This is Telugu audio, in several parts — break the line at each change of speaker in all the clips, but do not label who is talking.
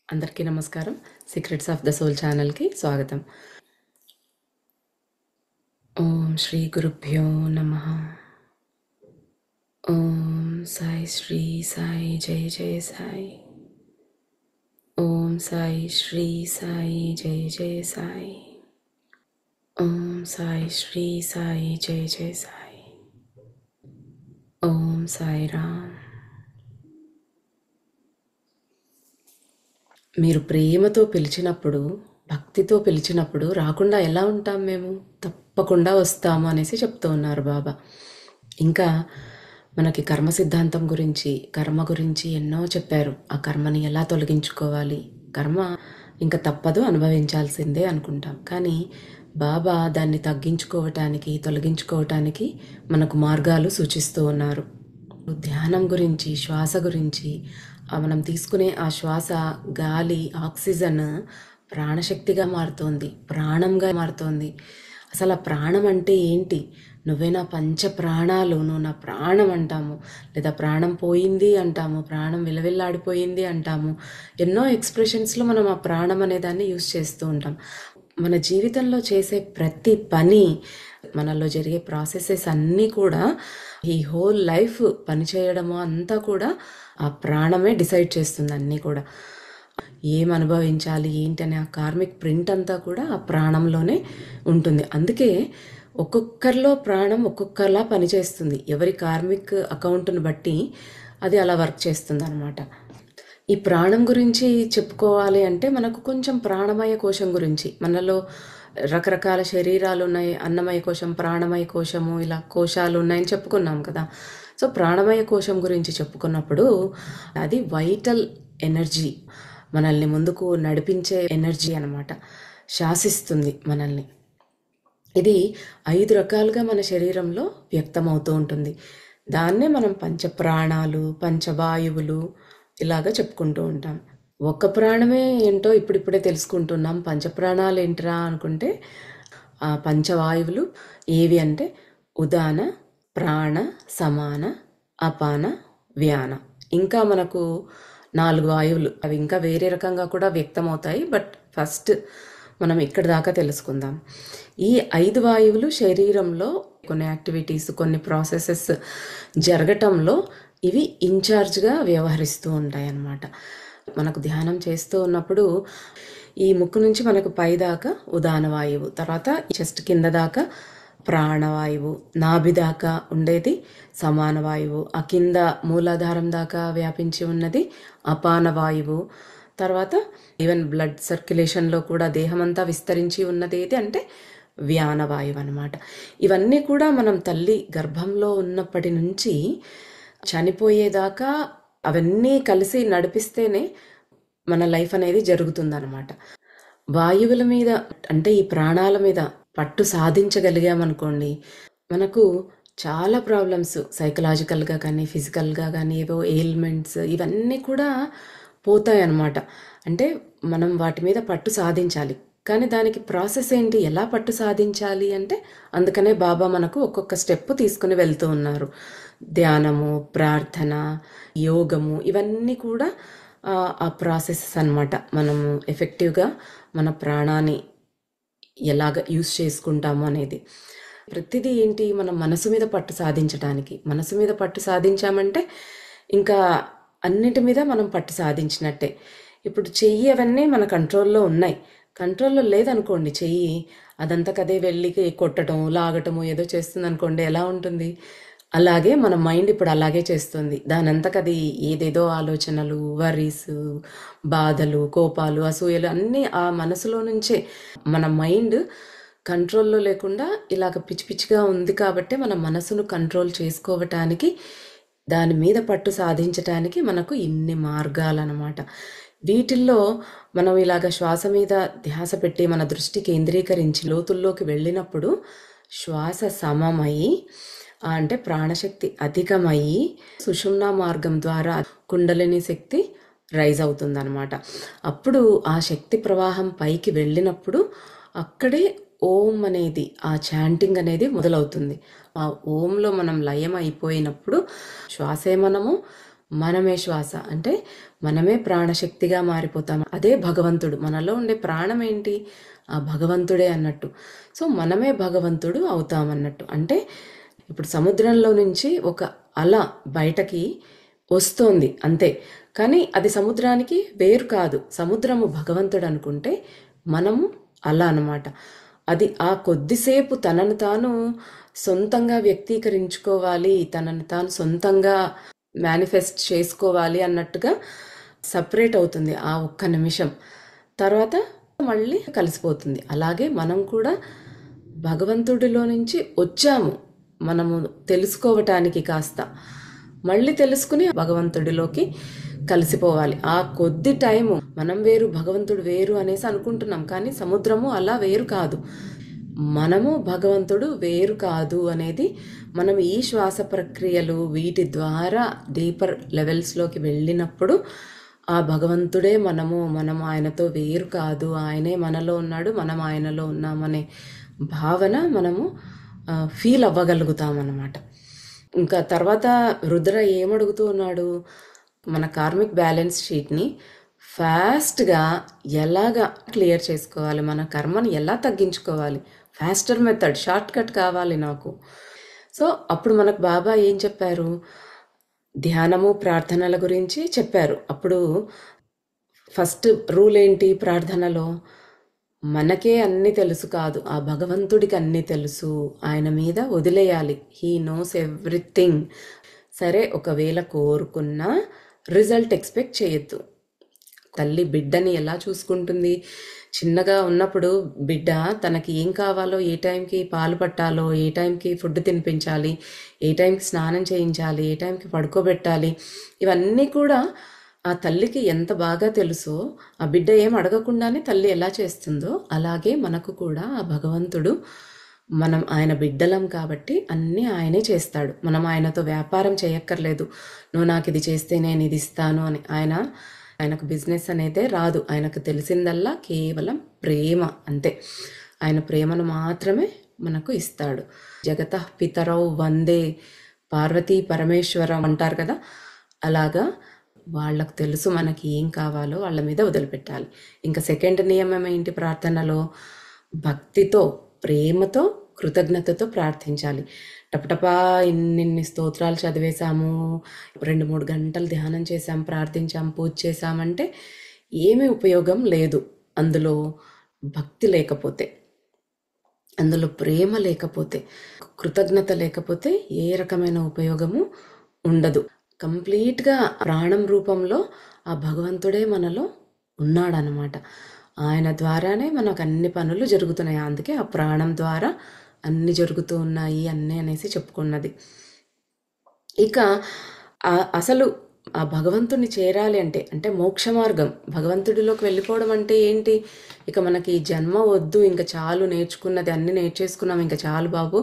అందరికీ నమస్కారం. సీక్రెట్స్ ఆఫ్ ద సోల్ ఛానల్‌కి స్వాగతం. ఓం శ్రీ గురుభ్యో నమః. ఓం సాయి శ్రీ సాయి జయ జయ సాయి. ఓం సాయి శ్రీ సాయి జయ జయ సాయి. ఓం సాయి శ్రీ సాయి జయ జయ సాయి. ఓం సాయి రామ్. మీరు ప్రేమతో పిలిచినప్పుడు, భక్తితో పిలిచినప్పుడు రాకుండా ఎలా ఉంటాం మేము? తప్పకుండా వస్తాము అనేసి చెప్తూ ఉన్నారు బాబా. ఇంకా మనకి కర్మ సిద్ధాంతం గురించి, కర్మ గురించి ఎన్నో చెప్పారు. ఆ కర్మని ఎలా తొలగించుకోవాలి, కర్మ ఇంకా తప్పదు, అనుభవించాల్సిందే అనుకుంటాం. కానీ బాబా దాన్ని తగ్గించుకోవటానికి, తొలగించుకోవటానికి మనకు మార్గాలు సూచిస్తూ ఉన్నారు. ధ్యానం గురించి, శ్వాస గురించి, మనం తీసుకునే ఆ శ్వాస, గాలి, ఆక్సిజన్ ప్రాణశక్తిగా మారుతోంది, ప్రాణంగా మారుతోంది. అసలు ఆ ప్రాణం అంటే ఏంటి? నువ్వే నా పంచ ప్రాణాలు, నువ్వు నా ప్రాణం అంటాము, లేదా ప్రాణం పోయింది అంటాము, ప్రాణం విలవిల్లాడిపోయింది అంటాము. ఎన్నో ఎక్స్ప్రెషన్స్లో మనం ఆ ప్రాణం అనే దాన్ని యూజ్ చేస్తూ ఉంటాం. మన జీవితంలో చేసే ప్రతి పని, మనలో జరిగే ప్రాసెసెస్ అన్నీ కూడా, ఈ హోల్ లైఫ్ పనిచేయడము అంతా కూడా ఆ ప్రాణమే డిసైడ్ చేస్తుంది. అన్నీ కూడా ఏం అనుభవించాలి ఏంటనే ఆ కార్మిక్ ప్రింట్ అంతా కూడా ఆ ప్రాణంలోనే ఉంటుంది. అందుకే ఒక్కొక్కరిలో ప్రాణం ఒక్కొక్కలా పనిచేస్తుంది. ఎవరి కార్మిక్ అకౌంట్ను బట్టి అది అలా వర్క్ చేస్తుంది అనమాట. ఈ ప్రాణం గురించి చెప్పుకోవాలి అంటే మనకు కొంచెం ప్రాణమయ కోశం గురించి, మనలో రకరకాల శరీరాలు ఉన్నాయి. అన్నమయ కోశం, ప్రాణమయ కోశము, ఇలా కోశాలు ఉన్నాయని చెప్పుకున్నాం కదా. సో ప్రాణమయ కోశం గురించి చెప్పుకున్నప్పుడు అది వైటల్ ఎనర్జీ, మనల్ని ముందుకు నడిపించే ఎనర్జీ అన్నమాట. శాసిస్తుంది మనల్ని. ఇది 5 రకాలుగా మన శరీరంలో వ్యక్తమవుతూ ఉంటుంది. దాన్నే మనం పంచప్రాణాలు, పంచవాయువులు ఇలాగా చెప్పుకుంటూ ఉంటాం. ఒక్క ప్రాణమే ఏంటో ఇప్పుడిప్పుడే తెలుసుకుంటున్నాం. పంచప్రాణాలు ఏంట్రా అనుకుంటే, ఆ పంచవాయువులు ఏవి అంటే ఉదాన, ప్రాణ, సమాన, అపాన, వ్యాన. ఇంకా మనకు 4 వాయువులు, అవి ఇంకా వేరే రకంగా కూడా వ్యక్తమవుతాయి. బట్ ఫస్ట్ మనం ఇక్కడ దాకా తెలుసుకుందాం. ఈ 5 వాయువులు శరీరంలో కొన్ని యాక్టివిటీస్, కొన్ని ప్రాసెసెస్ జరగటంలో ఇవి ఇన్ఛార్జ్గా వ్యవహరిస్తూ ఉంటాయి అన్నమాట. మనకు ధ్యానం చేస్తూ ఉన్నప్పుడు ఈ ముక్కు నుంచి మనకు పై దాకా ఉదాన వాయువు, తర్వాత చెస్ట్ కింద దాకా ప్రాణవాయువు, నాభి దాకా ఉండేది సమాన వాయువు, ఆ కింద మూలాధారం దాకా వ్యాపించి ఉన్నది అపాన వాయువు, తర్వాత ఈవెన్ బ్లడ్ సర్క్యులేషన్లో కూడా దేహమంతా విస్తరించి ఉన్నది ఏది అంటే వ్యానవాయువు అనమాట. ఇవన్నీ కూడా మనం తల్లి గర్భంలో ఉన్నప్పటి నుంచి చనిపోయేదాకా అవన్నీ కలిసి నడిపిస్తేనే మన లైఫ్ అనేది జరుగుతుందన్నమాట. వాయువుల మీద అంటే ఈ ప్రాణాల మీద పట్టు సాధించగలిగామనుకోండి, మనకు చాలా ప్రాబ్లమ్స్ సైకలాజికల్గా కానీ, ఫిజికల్గా కానీ, ఏవో ఎయిల్మెంట్స్ ఇవన్నీ కూడా పోతాయన్నమాట. అంటే మనం వాటి మీద పట్టు సాధించాలి. కానీ దానికి ప్రాసెస్ ఏంటి, ఎలా పట్టు సాధించాలి అంటే, అందుకనే బాబా మనకు ఒక్కొక్క స్టెప్ తీసుకుని వెళ్తూ ఉన్నారు. ధ్యానము, ప్రార్థన, యోగము, ఇవన్నీ కూడా ఆ ప్రాసెసెస్ అన్నమాట. మనము ఎఫెక్టివ్గా మన ప్రాణాన్ని ఎలాగ యూస్ చేసుకుంటాము అనేది. ప్రతిదీ ఏంటి, మనం మనసు మీద పట్టు సాధించడానికి. మనసు మీద పట్టు సాధించామంటే ఇంకా అన్నిటి మీద మనం పట్టు సాధించినట్టే. ఇప్పుడు చెయ్యి అవన్నీ మన కంట్రోల్లో ఉన్నాయి. కంట్రోల్లో లేదనుకోండి చెయ్యి, అదంతకదే వెళ్ళి కొట్టడం, లాగటము ఏదో చేస్తుంది అనుకోండి, ఎలా ఉంటుంది? అలాగే మన మైండ్ ఇప్పుడు అలాగే చేస్తుంది. దానంతకది ఏదేదో ఆలోచనలు, వరీస్, బాధలు, కోపాలు, అసూయలు అన్నీ ఆ మనసులో నుంచే. మన మైండ్ కంట్రోల్లో లేకుండా ఇలాగ పిచ్చి పిచ్చిగా ఉంది కాబట్టి మన మనసును కంట్రోల్ చేసుకోవటానికి, దాని మీద పట్టు సాధించటానికి మనకు ఇన్ని మార్గాలన్నమాట. వీటిల్లో మనం ఇలాగ శ్వాస మీద ధ్యాస పెట్టి మన దృష్టి కేంద్రీకరించి లోతుల్లోకి వెళ్ళినప్పుడు శ్వాస సమమై, అంటే ప్రాణశక్తి అధికమయ్యి సుషుమ్నా మార్గం ద్వారా కుండలిని శక్తి రైజ్ అవుతుందన్నమాట. అప్పుడు ఆ శక్తి ప్రవాహం పైకి వెళ్ళినప్పుడు అక్కడే ఓం అనేది, ఆ చాంటింగ్ అనేది మొదలవుతుంది. ఆ ఓంలో మనం లయం అయిపోయినప్పుడు శ్వాసే మనము, మనమే శ్వాస అంటే మనమే ప్రాణశక్తిగా మారిపోతాం. అదే భగవంతుడు. మనలో ఉండే ప్రాణం ఏంటి? ఆ భగవంతుడే అన్నట్టు. సో మనమే భగవంతుడు అవుతామన్నట్టు. అంటే ఇప్పుడు సముద్రంలో నుంచి ఒక అల బయటకి వస్తోంది అంతే, కానీ అది సముద్రానికి వేరు కాదు. సముద్రము భగవంతుడు అనుకుంటే మనము అలా అన్నమాట. అది ఆ కొద్దిసేపు తనను తాను సొంతంగా వ్యక్తీకరించుకోవాలి, తనను తాను సొంతంగా మేనిఫెస్ట్ చేసుకోవాలి అన్నట్టుగా సపరేట్ అవుతుంది ఆ ఒక్క నిమిషం. తర్వాత మళ్ళీ కలిసిపోతుంది. అలాగే మనం కూడా భగవంతుడిలో నుంచి వచ్చాము మనము తెలుసుకోవటానికి, కాస్త మళ్ళీ తెలుసుకుని భగవంతుడిలోకి కలిసిపోవాలి. ఆ కొద్ది టైము మనం వేరు భగవంతుడు వేరు అనేసి అనుకుంటున్నాం, కానీ సముద్రము అలా వేరు కాదు, మనము భగవంతుడు వేరు కాదు అనేది మనం ఈ శ్వాస ప్రక్రియలు వీటి ద్వారా డీపర్ లెవెల్స్లోకి వెళ్ళినప్పుడు ఆ భగవంతుడే మనం ఆయనతో వేరు కాదు, ఆయనే మనలో ఉన్నాడు, మనం ఆయనలో ఉన్నామనే భావన మనము ఫీల్ అవ్వగలుగుతామన్నమాట. ఇంకా తర్వాత రుద్ర ఏమడుగుతూ ఉన్నాడు? మన కార్మిక్ బ్యాలెన్స్ షీట్ని ఫాస్ట్గా ఎలాగా క్లియర్ చేసుకోవాలి, మన కర్మని ఎలా తగ్గించుకోవాలి, ఫాస్టర్ మెథడ్, షార్ట్ కట్ కావాలి నాకు. సో అప్పుడు మనకు బాబా ఏం చెప్పారు? ధ్యానము ప్రార్థనల గురించి చెప్పారు. అప్పుడు ఫస్ట్ రూల్ ఏంటి ప్రార్థనలో? మనకే అన్నీ తెలుసు కాదు, ఆ భగవంతుడికి అన్నీ తెలుసు, ఆయన మీద వదిలేయాలి. He knows everything. సరే, ఒకవేళ కోరుకున్నా రిజల్ట్ ఎక్స్పెక్ట్ చేయొద్దు. తల్లి బిడ్డని ఎలా చూసుకుంటుంది? చిన్నగా ఉన్నప్పుడు బిడ్డ తనకి ఏం కావాలో, ఏ టైంకి పాలు పట్టాలో, ఏ టైంకి ఫుడ్ తినిపించాలి, ఏ టైంకి స్నానం చేయించాలి, ఏ టైంకి పడుకోబెట్టాలి, ఇవన్నీ కూడా ఆ తల్లికి ఎంత బాగా తెలుసో, ఆ బిడ్డ ఏం అడగకుండానే తల్లి ఎలా చేస్తుందో, అలాగే మనకు కూడా ఆ భగవంతుడు, మనం ఆయన బిడ్డలం కాబట్టి అన్నీ ఆయనే చేస్తాడు. మనం ఆయనతో వ్యాపారం చేయక్కర్లేదు. నువ్వు నాకు ఇది చేస్తే నేను ఇది ఇస్తాను అని. ఆయనకు బిజినెస్ అనేదే రాదు. ఆయనకు తెలిసిందల్లా కేవలం ప్రేమ, అంతే. ఆయన ప్రేమను మాత్రమే మనకు ఇస్తాడు. జగతః పితరౌ వందే పార్వతీ పరమేశ్వరం అంటారు కదా, అలాగా వాళ్ళకు తెలుసు మనకి ఏం కావాలో, వాళ్ళ మీద వదిలిపెట్టాలి. ఇంకా సెకండ్ నియమం ఏంటి ప్రార్థనలో? భక్తితో, ప్రేమతో, కృతజ్ఞతతో ప్రార్థించాలి. టపటపా ఇన్ని స్తోత్రాలు చదివేశాము, 2-3 గంటలు ధ్యానం చేశాం, ప్రార్థించాం, పూజ చేశామంటే ఏమీ ఉపయోగం లేదు. అందులో భక్తి లేకపోతే, అందులో ప్రేమ లేకపోతే, కృతజ్ఞత లేకపోతే ఏ రకమైన ఉపయోగము ఉండదు. కంప్లీట్గా ప్రాణం రూపంలో ఆ భగవంతుడే మనలో ఉన్నాడనమాట. ఆయన ద్వారానే మనకు అన్ని పనులు జరుగుతున్నాయి. అందుకే ఆ ప్రాణం ద్వారా అన్ని జరుగుతూ ఉన్నాయి అన్నీ అనేసి చెప్పుకున్నది. ఇక అసలు ఆ భగవంతుడిని చేరాలి అంటే మోక్ష మార్గం, భగవంతుడిలోకి వెళ్ళిపోవడం అంటే ఏంటి? ఇక మనకి జన్మ వద్దు, ఇంకా చాలు, నేర్చుకున్నది అన్నీ నేర్చేసుకున్నాం, ఇంకా చాలు బాబు,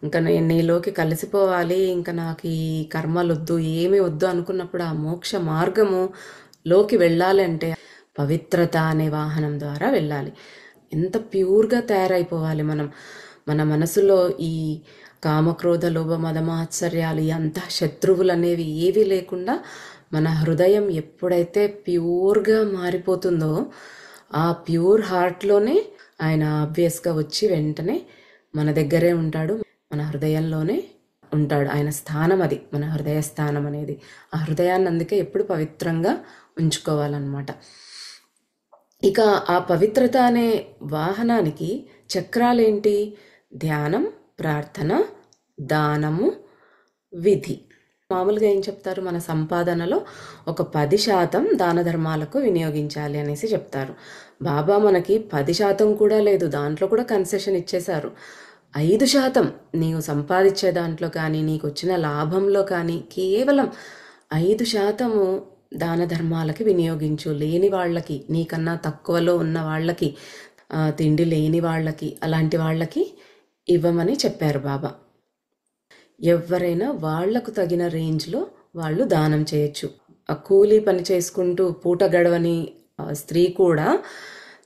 ఇంకా నేను నీలోకి కలిసిపోవాలి, ఇంకా నాకు ఈ కర్మలు వద్దు, ఏమీ వద్దు అనుకున్నప్పుడు ఆ మోక్ష మార్గములోకి వెళ్ళాలి అంటే పవిత్రత అనే వాహనం ద్వారా వెళ్ళాలి. ఎంత ప్యూర్గా తయారైపోవాలి మనం. మన మనసులో ఈ కామక్రోధ లోభ మద మాత్సర్యాలు, అంత శత్రువులు అనేవి ఏవీ లేకుండా మన హృదయం ఎప్పుడైతే ప్యూర్గా మారిపోతుందో, ఆ ప్యూర్ హార్ట్లోనే ఆయన ఆబ్వియస్గా వచ్చి వెంటనే మన దగ్గరే ఉంటాడు, మన హృదయంలోనే ఉంటాడు. ఆయన స్థానం అది, మన హృదయ స్థానం అనేది. ఆ హృదయాన్ని అందుకే ఎప్పుడు పవిత్రంగా ఉంచుకోవాలన్నమాట. ఇక ఆ పవిత్రత అనే వాహనానికి చక్రాలేంటి? ధ్యానం, ప్రార్థన, దానము, విధి. మామూలుగా ఏం చెప్తారు? మన సంపాదనలో ఒక 10% దాన ధర్మాలకు వినియోగించాలి అనేసి చెప్తారు. బాబా మనకి 10% కూడా లేదు, దాంట్లో కూడా కన్సెషన్ ఇచ్చేశారు. 5% నీవు సంపాదించే దాంట్లో కానీ, నీకు వచ్చిన లాభంలో కానీ కేవలం 5% దాన ధర్మాలకి వినియోగించు. లేని వాళ్ళకి, నీకన్నా తక్కువలో ఉన్న వాళ్ళకి, తిండి లేని వాళ్ళకి, అలాంటి వాళ్ళకి ఇవ్వమని చెప్పారు బాబా. ఎవరైనా వాళ్లకు తగిన రేంజ్లో వాళ్ళు దానం చేయొచ్చు. ఆ కూలీ పని చేసుకుంటూ పూట గడవని స్త్రీ కూడా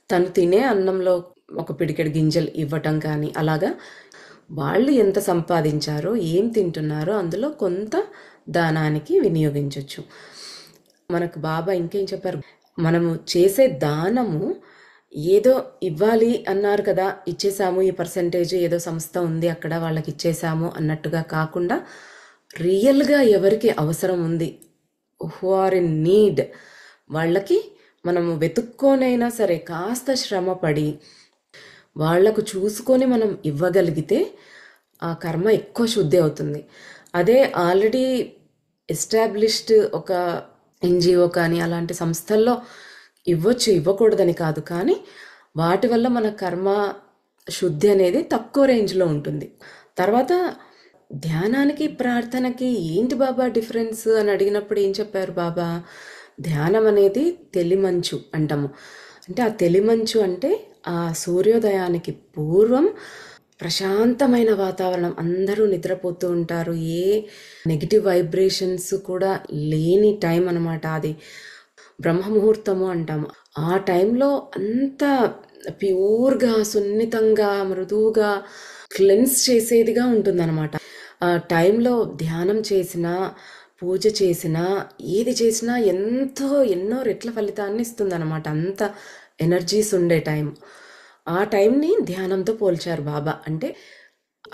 తను తినే అన్నంలో ఒక పిడికెడు గింజలు ఇవ్వటం కానీ, అలాగా వాళ్ళు ఎంత సంపాదించారో ఏం తింటున్నారో అందులో కొంత దానానికి వినియోగించవచ్చు. మనకు బాబా ఇంకేం చెప్పారు, మనము చేసే దానము ఏదో ఇవ్వాలి అన్నారు కదా, ఇచ్చేసాము ఈ పర్సంటేజ్, ఏదో సంస్థ ఉంది అక్కడ వాళ్ళకి ఇచ్చేసాము అన్నట్టుగా కాకుండా రియల్గా ఎవరికి అవసరం ఉంది, హూ ఆర్ ఇన్ నీడ్, వాళ్ళకి మనము వెతుక్కోనైనా సరే కాస్త శ్రమ పడి వాళ్లకు చూసుకొని మనం ఇవ్వగలిగితే ఆ కర్మ ఎక్కువ శుద్ధి అవుతుంది. అదే ఆల్రెడీ ఎస్టాబ్లిష్డ్ ఒక ఎన్జిఓ కానీ అలాంటి సంస్థల్లో ఇవ్వచ్చు, ఇవ్వకూడదని కాదు, కానీ వాటి వల్ల మన కర్మ శుద్ధి అనేది తక్కువ రేంజ్లో ఉంటుంది. తర్వాత ధ్యానానికి ప్రార్థనకి ఏంటి బాబా డిఫరెన్స్ అని అడిగినప్పుడు ఏం చెప్పారు బాబా, ధ్యానం అనేది తెలిమంచు అంటాము. అంటే ఆ తెలిమంచు అంటే ఆ సూర్యోదయానికి పూర్వం ప్రశాంతమైన వాతావరణం, అందరూ నిద్రపోతూ ఉంటారు, ఏ నెగిటివ్ వైబ్రేషన్స్ కూడా లేని టైం అనమాట. అది బ్రహ్మముహూర్తము అంటాము. ఆ టైంలో అంత ప్యూర్గా, సున్నితంగా, మృదువుగా క్లెన్స్ చేసేదిగా ఉంటుందన్నమాట. ఆ టైంలో ధ్యానం చేసినా, పూజ చేసినా, ఏది చేసినా ఎన్నో రెట్ల ఫలితాన్ని ఇస్తుందన్నమాట. అంత ఎనర్జీస్ ఉండే టైం. ఆ టైంని ధ్యానంతో పోల్చారు బాబా. అంటే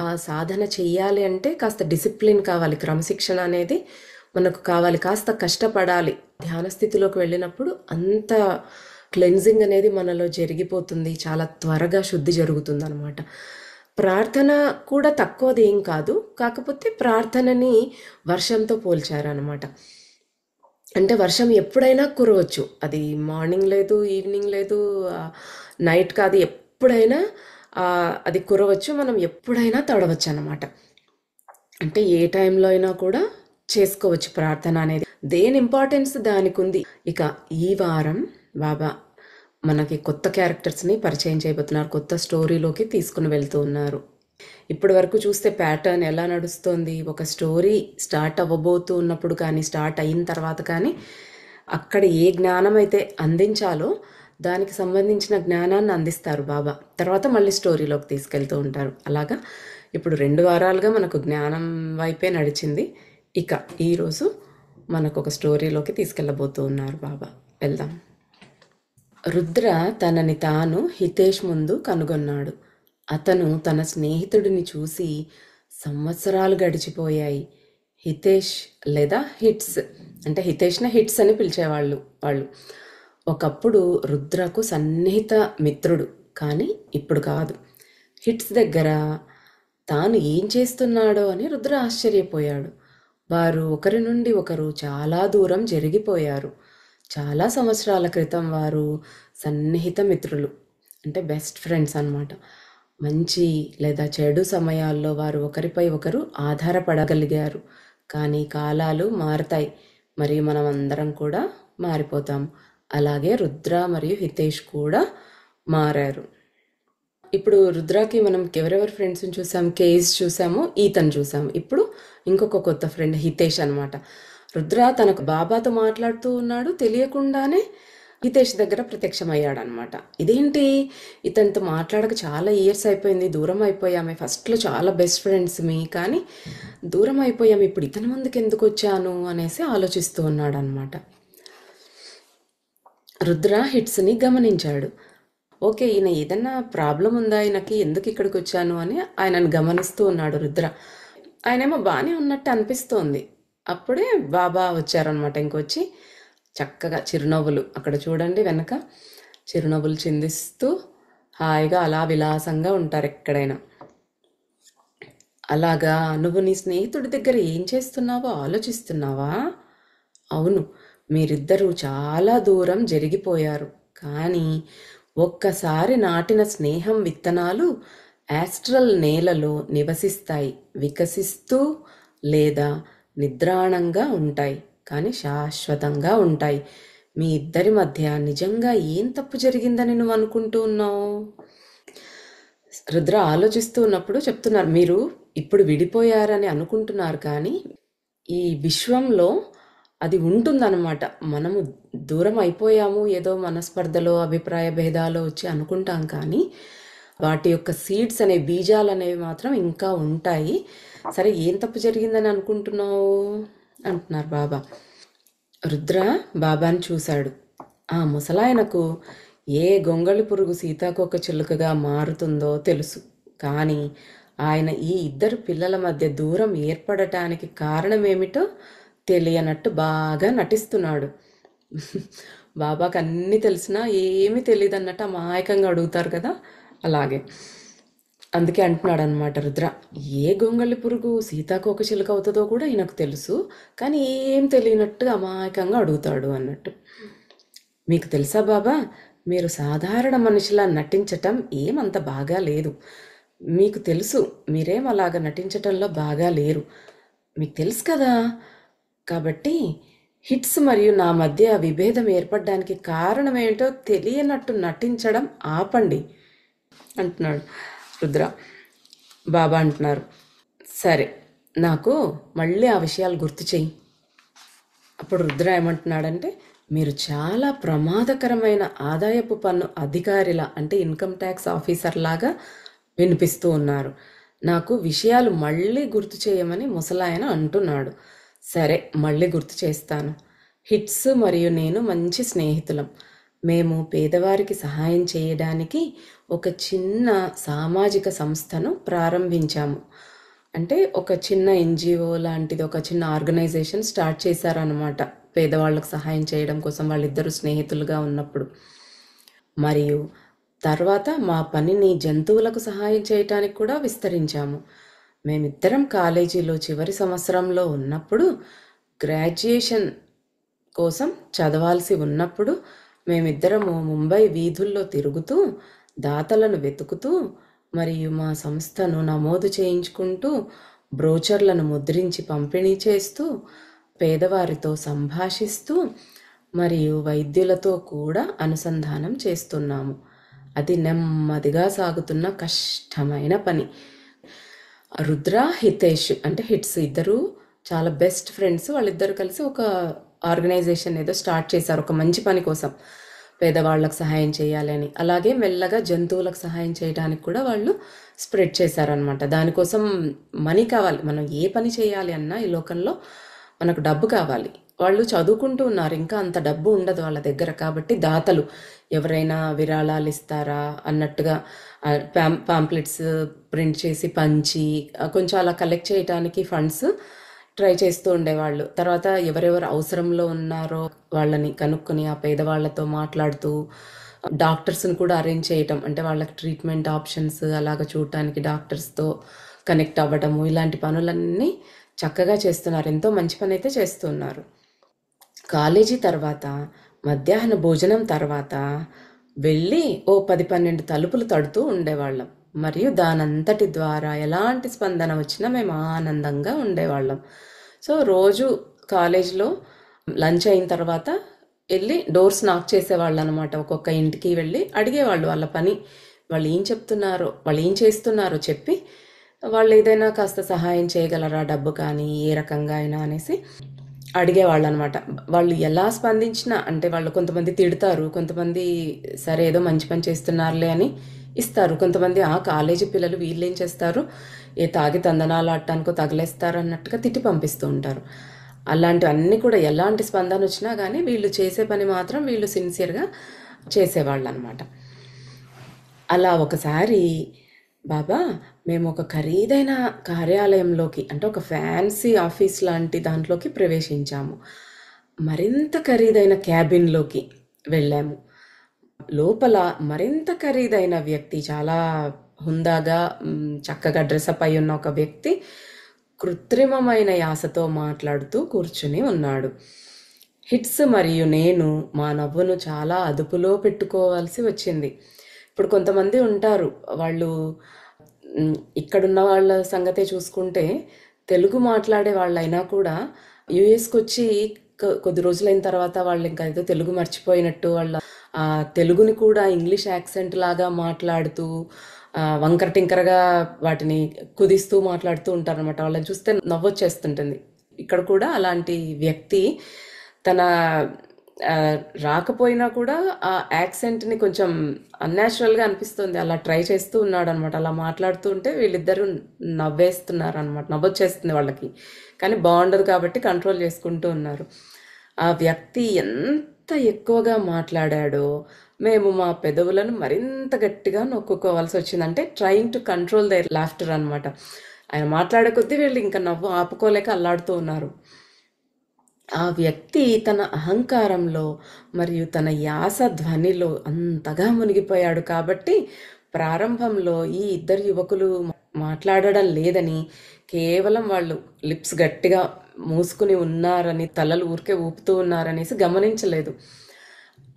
ఆ సాధన చెయ్యాలి అంటే కాస్త డిసిప్లిన్ కావాలి, క్రమశిక్షణ అనేది మనకు కావాలి, కాస్త కష్టపడాలి. ధ్యాన స్థితిలోకి వెళ్ళినప్పుడు అంత క్లెన్జింగ్ అనేది మనలో జరిగిపోతుంది, చాలా త్వరగా శుద్ధి జరుగుతుంది అనమాట. ప్రార్థన కూడా తక్కువది ఏం కాదు, కాకపోతే ప్రార్థనని వర్షంతో పోల్చారనమాట. అంటే వర్షం ఎప్పుడైనా కురవచ్చు, అది మార్నింగ్ లేదు, ఈవినింగ్ లేదు, నైట్ కాదు, ఎప్పుడైనా అది కురవచ్చు, మనం ఎప్పుడైనా తడవచ్చు అన్నమాట. అంటే ఏ టైంలో అయినా కూడా చేసుకోవచ్చు ప్రార్థన అనేది. దేని ఇంపార్టెన్స్ దానికి ఉంది. ఇక ఈ వారం బాబా మనకి కొత్త క్యారెక్టర్స్ని పరిచయం చేయబోతున్నారు, కొత్త స్టోరీలోకి తీసుకుని వెళ్తూ ఉన్నారు. ఇప్పటి వరకు చూస్తే ప్యాటర్న్ ఎలా నడుస్తోంది, ఒక స్టోరీ స్టార్ట్ అవ్వబోతూ ఉన్నప్పుడు కానీ, స్టార్ట్ అయిన తర్వాత కానీ అక్కడ ఏ జ్ఞానం అయితే అందించాలో దానికి సంబంధించిన జ్ఞానాన్ని అందిస్తారు బాబా, తర్వాత మళ్ళీ స్టోరీలోకి తీసుకెళ్తూ ఉంటారు. అలాగా ఇప్పుడు 2 వారాలుగా మనకు జ్ఞానం వైపే నడిచింది. ఇక ఈరోజు మనకు ఒక స్టోరీలోకి తీసుకెళ్ళబోతూ ఉన్నారు బాబా. వెళ్దాం. రుద్ర తనని తాను హితేష్ ముందు కనుగొన్నాడు. అతను తన స్నేహితుడిని చూసి సంవత్సరాలు గడిచిపోయాయి. హితేష్ లేదా హిట్స్, అంటే హితేష్ని హిట్స్ అని పిలిచేవాళ్ళు వాళ్ళు. ఒకప్పుడు రుద్రకు సన్నిహిత మిత్రుడు, కానీ ఇప్పుడు కాదు. హిట్స్ దగ్గర తాను ఏం చేస్తున్నాడో అని రుద్ర ఆశ్చర్యపోయాడు. వారు ఒకరి నుండి ఒకరు చాలా దూరం జరిగిపోయారు. చాలా సంవత్సరాల క్రితం వారు సన్నిహిత మిత్రులు, అంటే బెస్ట్ ఫ్రెండ్స్ అన్నమాట. మంచి లేదా చెడు సమయాల్లో వారు ఒకరిపై ఒకరు ఆధారపడగలిగారు. కానీ కాలాలు మారుతాయి, మరియు మనం అందరం కూడా మారిపోతాం. అలాగే రుద్ర మరియు హితేష్ కూడా మారారు. ఇప్పుడు రుద్రాకి మనం ఎవరెవరి ఫ్రెండ్స్ని చూసాము, కేస్ చూసాము, ఈతను చూసాము. ఇప్పుడు ఇంకొక కొత్త ఫ్రెండ్ హితేష్ అనమాట. రుద్ర తనకు బాబాతో మాట్లాడుతూ ఉన్నాడు, తెలియకుండానే హితేష్ దగ్గర ప్రత్యక్షమయ్యాడు అనమాట. ఇదేంటి, ఇతనితో మాట్లాడక చాలా ఇయర్స్ అయిపోయింది, దూరం అయిపోయామే. ఫస్ట్లో చాలా బెస్ట్ ఫ్రెండ్స్ కానీ దూరం అయిపోయాము, ఇప్పుడు ఇతని ముందుకు ఎందుకు వచ్చాను అనేసి ఆలోచిస్తూ ఉన్నాడు అనమాట. రుద్ర హిట్స్ని గమనించాడు. ఓకే, ఈయన ఏదన్నా ప్రాబ్లం ఉందా, ఈయనకి ఎందుకు ఇక్కడికి వచ్చాను అని ఆయనను గమనిస్తూ ఉన్నాడు రుద్ర. ఆయనేమో బాగానే ఉన్నట్టు అనిపిస్తోంది. అప్పుడే బాబా వచ్చారనమాట. ఇంకొచ్చి చక్కగా చిరునవ్వులు, అక్కడ చూడండి వెనక చిరునవ్వులు చిందిస్తూ హాయిగా అలా విలాసంగా ఉంటారు ఎక్కడైనా. అలాగా, నువ్వు నీ స్నేహితుడి దగ్గర ఏం చేస్తున్నావో ఆలోచిస్తున్నావా? అవును, మీరిద్దరూ చాలా దూరం జరిగిపోయారు, కానీ ఒక్కసారి నాటిన స్నేహం విత్తనాలు యాస్ట్రల్ నేలలో నివసిస్తాయి, వికసిస్తూ లేదా నిద్రాణంగా ఉంటాయి, కానీ శాశ్వతంగా ఉంటాయి. మీ ఇద్దరి మధ్య నిజంగా ఏం తప్పు జరిగిందని నువ్వు అనుకుంటూ ఉన్నావు? రుద్ర ఆలోచిస్తూ ఉన్నప్పుడు చెప్తున్నారు, మీరు ఇప్పుడు విడిపోయారని అనుకుంటున్నారు, కానీ ఈ విశ్వంలో అది ఉంటుందన్నమాట. మనము దూరం అయిపోయాము ఏదో మనస్పర్ధలో, అభిప్రాయ భేదాలు వచ్చి అనుకుంటాం, కానీ వాటి యొక్క సీడ్స్ అనే బీజాలు అనేవి మాత్రం ఇంకా ఉంటాయి. సరే ఏం తప్పు జరిగిందని అనుకుంటున్నావు అంటున్నారు బాబా. రుద్ర బాబాని చూశాడు. ఆ ముసలాయనకు ఏ గొంగళి పురుగు సీతాకోక చిలుకగా మారుతుందో తెలుసు. కానీ ఆయన ఈ ఇద్దరు పిల్లల మధ్య దూరం ఏర్పడటానికి కారణమేమిటో తెలియనట్టు బాగా నటిస్తున్నాడు. బాబాకి అన్నీ తెలిసినా ఏమీ తెలియదు అన్నట్టు అమాయకంగా అడుగుతారు కదా, అలాగే. అందుకే అంటున్నాడు అనమాట రుద్ర, ఏ గొంగళి పురుగు సీతాకోక చిలుక అవుతుందో కూడా ఈయనకు తెలుసు, కానీ ఏం తెలియనట్టు అమాయకంగా అడుగుతాడు అన్నట్టు. మీకు తెలుసా బాబా, మీరు సాధారణ మనిషిలా నటించటం ఏమంత బాగా లేదు. మీకు తెలుసు మీరేం అలాగ నటించటంలో బాగా లేరు, మీకు తెలుసు కదా. కాబట్టి హిట్స్ మరియు నా మధ్య విభేదం ఏర్పడడానికి కారణమేంటో తెలియనట్టు నటించడం ఆపండి అంటున్నాడు రుద్ర. బాబా అంటున్నారు, సరే నాకు మళ్ళీ ఆ విషయాలు గుర్తు చెయ్యి. అప్పుడు రుద్ర ఏమంటున్నాడంటే, మీరు చాలా ప్రమాదకరమైన ఆదాయపు పన్ను అధికారిలా, అంటే ఇన్కమ్ ట్యాక్స్ ఆఫీసర్ లాగా వినిపిస్తూ ఉన్నారు. నాకు విషయాలు మళ్ళీ గుర్తు చేయమని ముసలాయన అంటున్నాడు. సరే మళ్ళీ గుర్తు చేస్తాను. హిట్స్ మరియు నేను మంచి స్నేహితులం. మేము పేదవారికి సహాయం చేయడానికి ఒక చిన్న సామాజిక సంస్థను ప్రారంభించాము. అంటే ఒక చిన్న ఎన్జిఓ లాంటిది, ఒక చిన్న ఆర్గనైజేషన్ స్టార్ట్ చేశారనమాట పేదవాళ్ళకు సహాయం చేయడం కోసం, వాళ్ళిద్దరూ స్నేహితులుగా ఉన్నప్పుడు. మరియు తర్వాత మా పనిని జంతువులకు సహాయం చేయటానికి కూడా విస్తరించాము. మేమిద్దరం కాలేజీలో చివరి సంవత్సరంలో ఉన్నప్పుడు, గ్రాడ్యుయేషన్ కోసం చదవాల్సి ఉన్నప్పుడు మేమిద్దరము ముంబై వీధుల్లో తిరుగుతూ, దాతలను వెతుకుతూ, మరియు మా సంస్థను నమోదు చేయించుకుంటూ, బ్రోచర్లను ముద్రించి పంపిణీ చేస్తూ, పేదవారితో సంభాషిస్తూ, మరియు వైద్యులతో కూడా అనుసంధానం చేస్తున్నాము. అది నెమ్మదిగా సాగుతున్న కష్టమైన పని. రుద్ర, హితేష్ అంటే హిట్స్ ఇద్దరు చాలా బెస్ట్ ఫ్రెండ్స్. వాళ్ళిద్దరు కలిసి ఒక ఆర్గనైజేషన్ ఏదో స్టార్ట్ చేశారు ఒక మంచి పని కోసం, పేదవాళ్ళకు సహాయం చేయాలి అని. అలాగే మెల్లగా జంతువులకు సహాయం చేయడానికి కూడా వాళ్ళు స్ప్రెడ్ చేశారనమాట. దానికోసం మనీ కావాలి. మనం ఏ పని చేయాలి అన్నా ఈ లోకంలో మనకు డబ్బు కావాలి. వాళ్ళు చదువుకుంటూ ఉన్నారు, ఇంకా అంత డబ్బు ఉండదు వాళ్ళ దగ్గర. కాబట్టి దాతలు ఎవరైనా విరాళాలు ఇస్తారా అన్నట్టుగా పాంప్లెట్స్ ప్రింట్ చేసి పంచి కొంచెం అలా కలెక్ట్ చేయడానికి ఫండ్స్ ట్రై చేస్తూ ఉండేవాళ్ళు. తర్వాత ఎవరెవరు అవసరంలో ఉన్నారో వాళ్ళని కనుక్కొని ఆ పేదవాళ్లతో మాట్లాడుతూ, డాక్టర్స్ని కూడా అరేంజ్ చేయటం, అంటే వాళ్ళకి ట్రీట్మెంట్ ఆప్షన్స్ అలాగ చూడటానికి డాక్టర్స్తో కనెక్ట్ అవ్వడము, ఇలాంటి పనులన్నీ చక్కగా చేస్తున్నారు. ఎంతో మంచి పని అయితే చేస్తున్నారు. కాలేజీ తర్వాత మధ్యాహ్న భోజనం తర్వాత వెళ్ళి ఓ 10-12 తలుపులు తడుతూ ఉండేవాళ్ళం. మరియు దానంతటి ద్వారా ఎలాంటి స్పందన వచ్చినా మేము ఆనందంగా ఉండేవాళ్ళం. సో రోజు కాలేజ్లో లంచ్ అయిన తర్వాత వెళ్ళి డోర్స్ నాక్ చేసేవాళ్ళు అనమాట. ఒక్కొక్క ఇంటికి వెళ్ళి అడిగేవాళ్ళు వాళ్ళ పని, వాళ్ళు ఏం చెప్తున్నారో, వాళ్ళు ఏం చేస్తున్నారో చెప్పి, వాళ్ళు ఏదైనా కాస్త సహాయం చేయగలరా, డబ్బు కానీ ఏ రకంగా అయినా అనేసి అడిగేవాళ్ళు అనమాట. వాళ్ళు ఎలా స్పందించినా, అంటే వాళ్ళు కొంతమంది తిడతారు, కొంతమంది సరే ఏదో మంచి పని చేస్తున్నారులే అని ఇస్తారు, కొంతమంది ఆ కాలేజీ పిల్లలు వీళ్ళు ఏం చేస్తారు, ఏ తాగి తందనాలు ఆడటానికో తగిలేస్తారు అన్నట్టుగా తిట్టి పంపిస్తూ ఉంటారు. అలాంటివన్నీ కూడా ఎలాంటి స్పందన వచ్చినా కానీ వీళ్ళు చేసే పని మాత్రం వీళ్ళు సిన్సియర్గా చేసేవాళ్ళు అనమాట. అలా ఒకసారి బాబా మేము ఒక ఖరీదైన కార్యాలయంలోకి, అంటే ఒక ఫ్యాన్సీ ఆఫీస్ లాంటి దాంట్లోకి ప్రవేశించాము. మరింత ఖరీదైన క్యాబిన్లోకి వెళ్ళాము. లోపల మరింత ఖరీదైన వ్యక్తి, చాలా హుందాగా చక్కగా డ్రెస్అప్ అయి ఉన్న ఒక వ్యక్తి కృత్రిమమైన యాసతో మాట్లాడుతూ కూర్చుని ఉన్నాడు. హిట్స్ మరియు నేను మా నవ్వును చాలా అదుపులో పెట్టుకోవాల్సి వచ్చింది. ఇప్పుడు కొంతమంది ఉంటారు, వాళ్ళు ఇక్కడున్న వాళ్ళ సంగతే చూసుకుంటే తెలుగు మాట్లాడే వాళ్ళైనా కూడా యుఎస్కి వచ్చి కొద్ది రోజులైన తర్వాత వాళ్ళు ఇంకా ఏదో తెలుగు మర్చిపోయినట్టు వాళ్ళ ఆ తెలుగుని కూడా ఇంగ్లీష్ యాక్సెంట్ లాగా మాట్లాడుతూ వంకర టింకరగా వాటిని కుదిస్తూ మాట్లాడుతూ ఉంటారు అనమాట. వాళ్ళని చూస్తే నవ్వొచ్చేస్తుంటుంది. ఇక్కడ కూడా అలాంటి వ్యక్తి తన రాకపోయినా కూడా ఆ యాక్సెంట్ని కొంచెం అన్యాచురల్గా అనిపిస్తుంది. అలా ట్రై చేస్తూ ఉన్నాడు అనమాట. అలా మాట్లాడుతూ ఉంటే వీళ్ళిద్దరూ నవ్వేస్తున్నారు అనమాట, నవ్వొచ్చేస్తుంది వాళ్ళకి. కానీ బాగుండదు కాబట్టి కంట్రోల్ చేసుకుంటూ ఉన్నారు. ఆ వ్యక్తి ఎంత ఎక్కువగా మాట్లాడాడో మేము మా పెదవులను మరింత గట్టిగా నొక్కుకోవాల్సి వచ్చింది. అంటే trying to control their laughter అనమాట. ఆయన మాట్లాడే కొద్దీ వీళ్ళు ఇంకా నవ్వు ఆపుకోలేక అల్లాడుతూ ఉన్నారు. ఆ వ్యక్తి తన అహంకారంలో మరియు తన యాస ధ్వనిలో అంతగా మునిగిపోయాడు కాబట్టి ప్రారంభంలో ఈ ఇద్దరు యువకులు మాట్లాడడం లేదని, కేవలం వాళ్ళు లిప్స్ గట్టిగా మూసుకుని ఉన్నారని, తలలు ఊరికే ఊపుతూ ఉన్నారనేసి గమనించలేదు.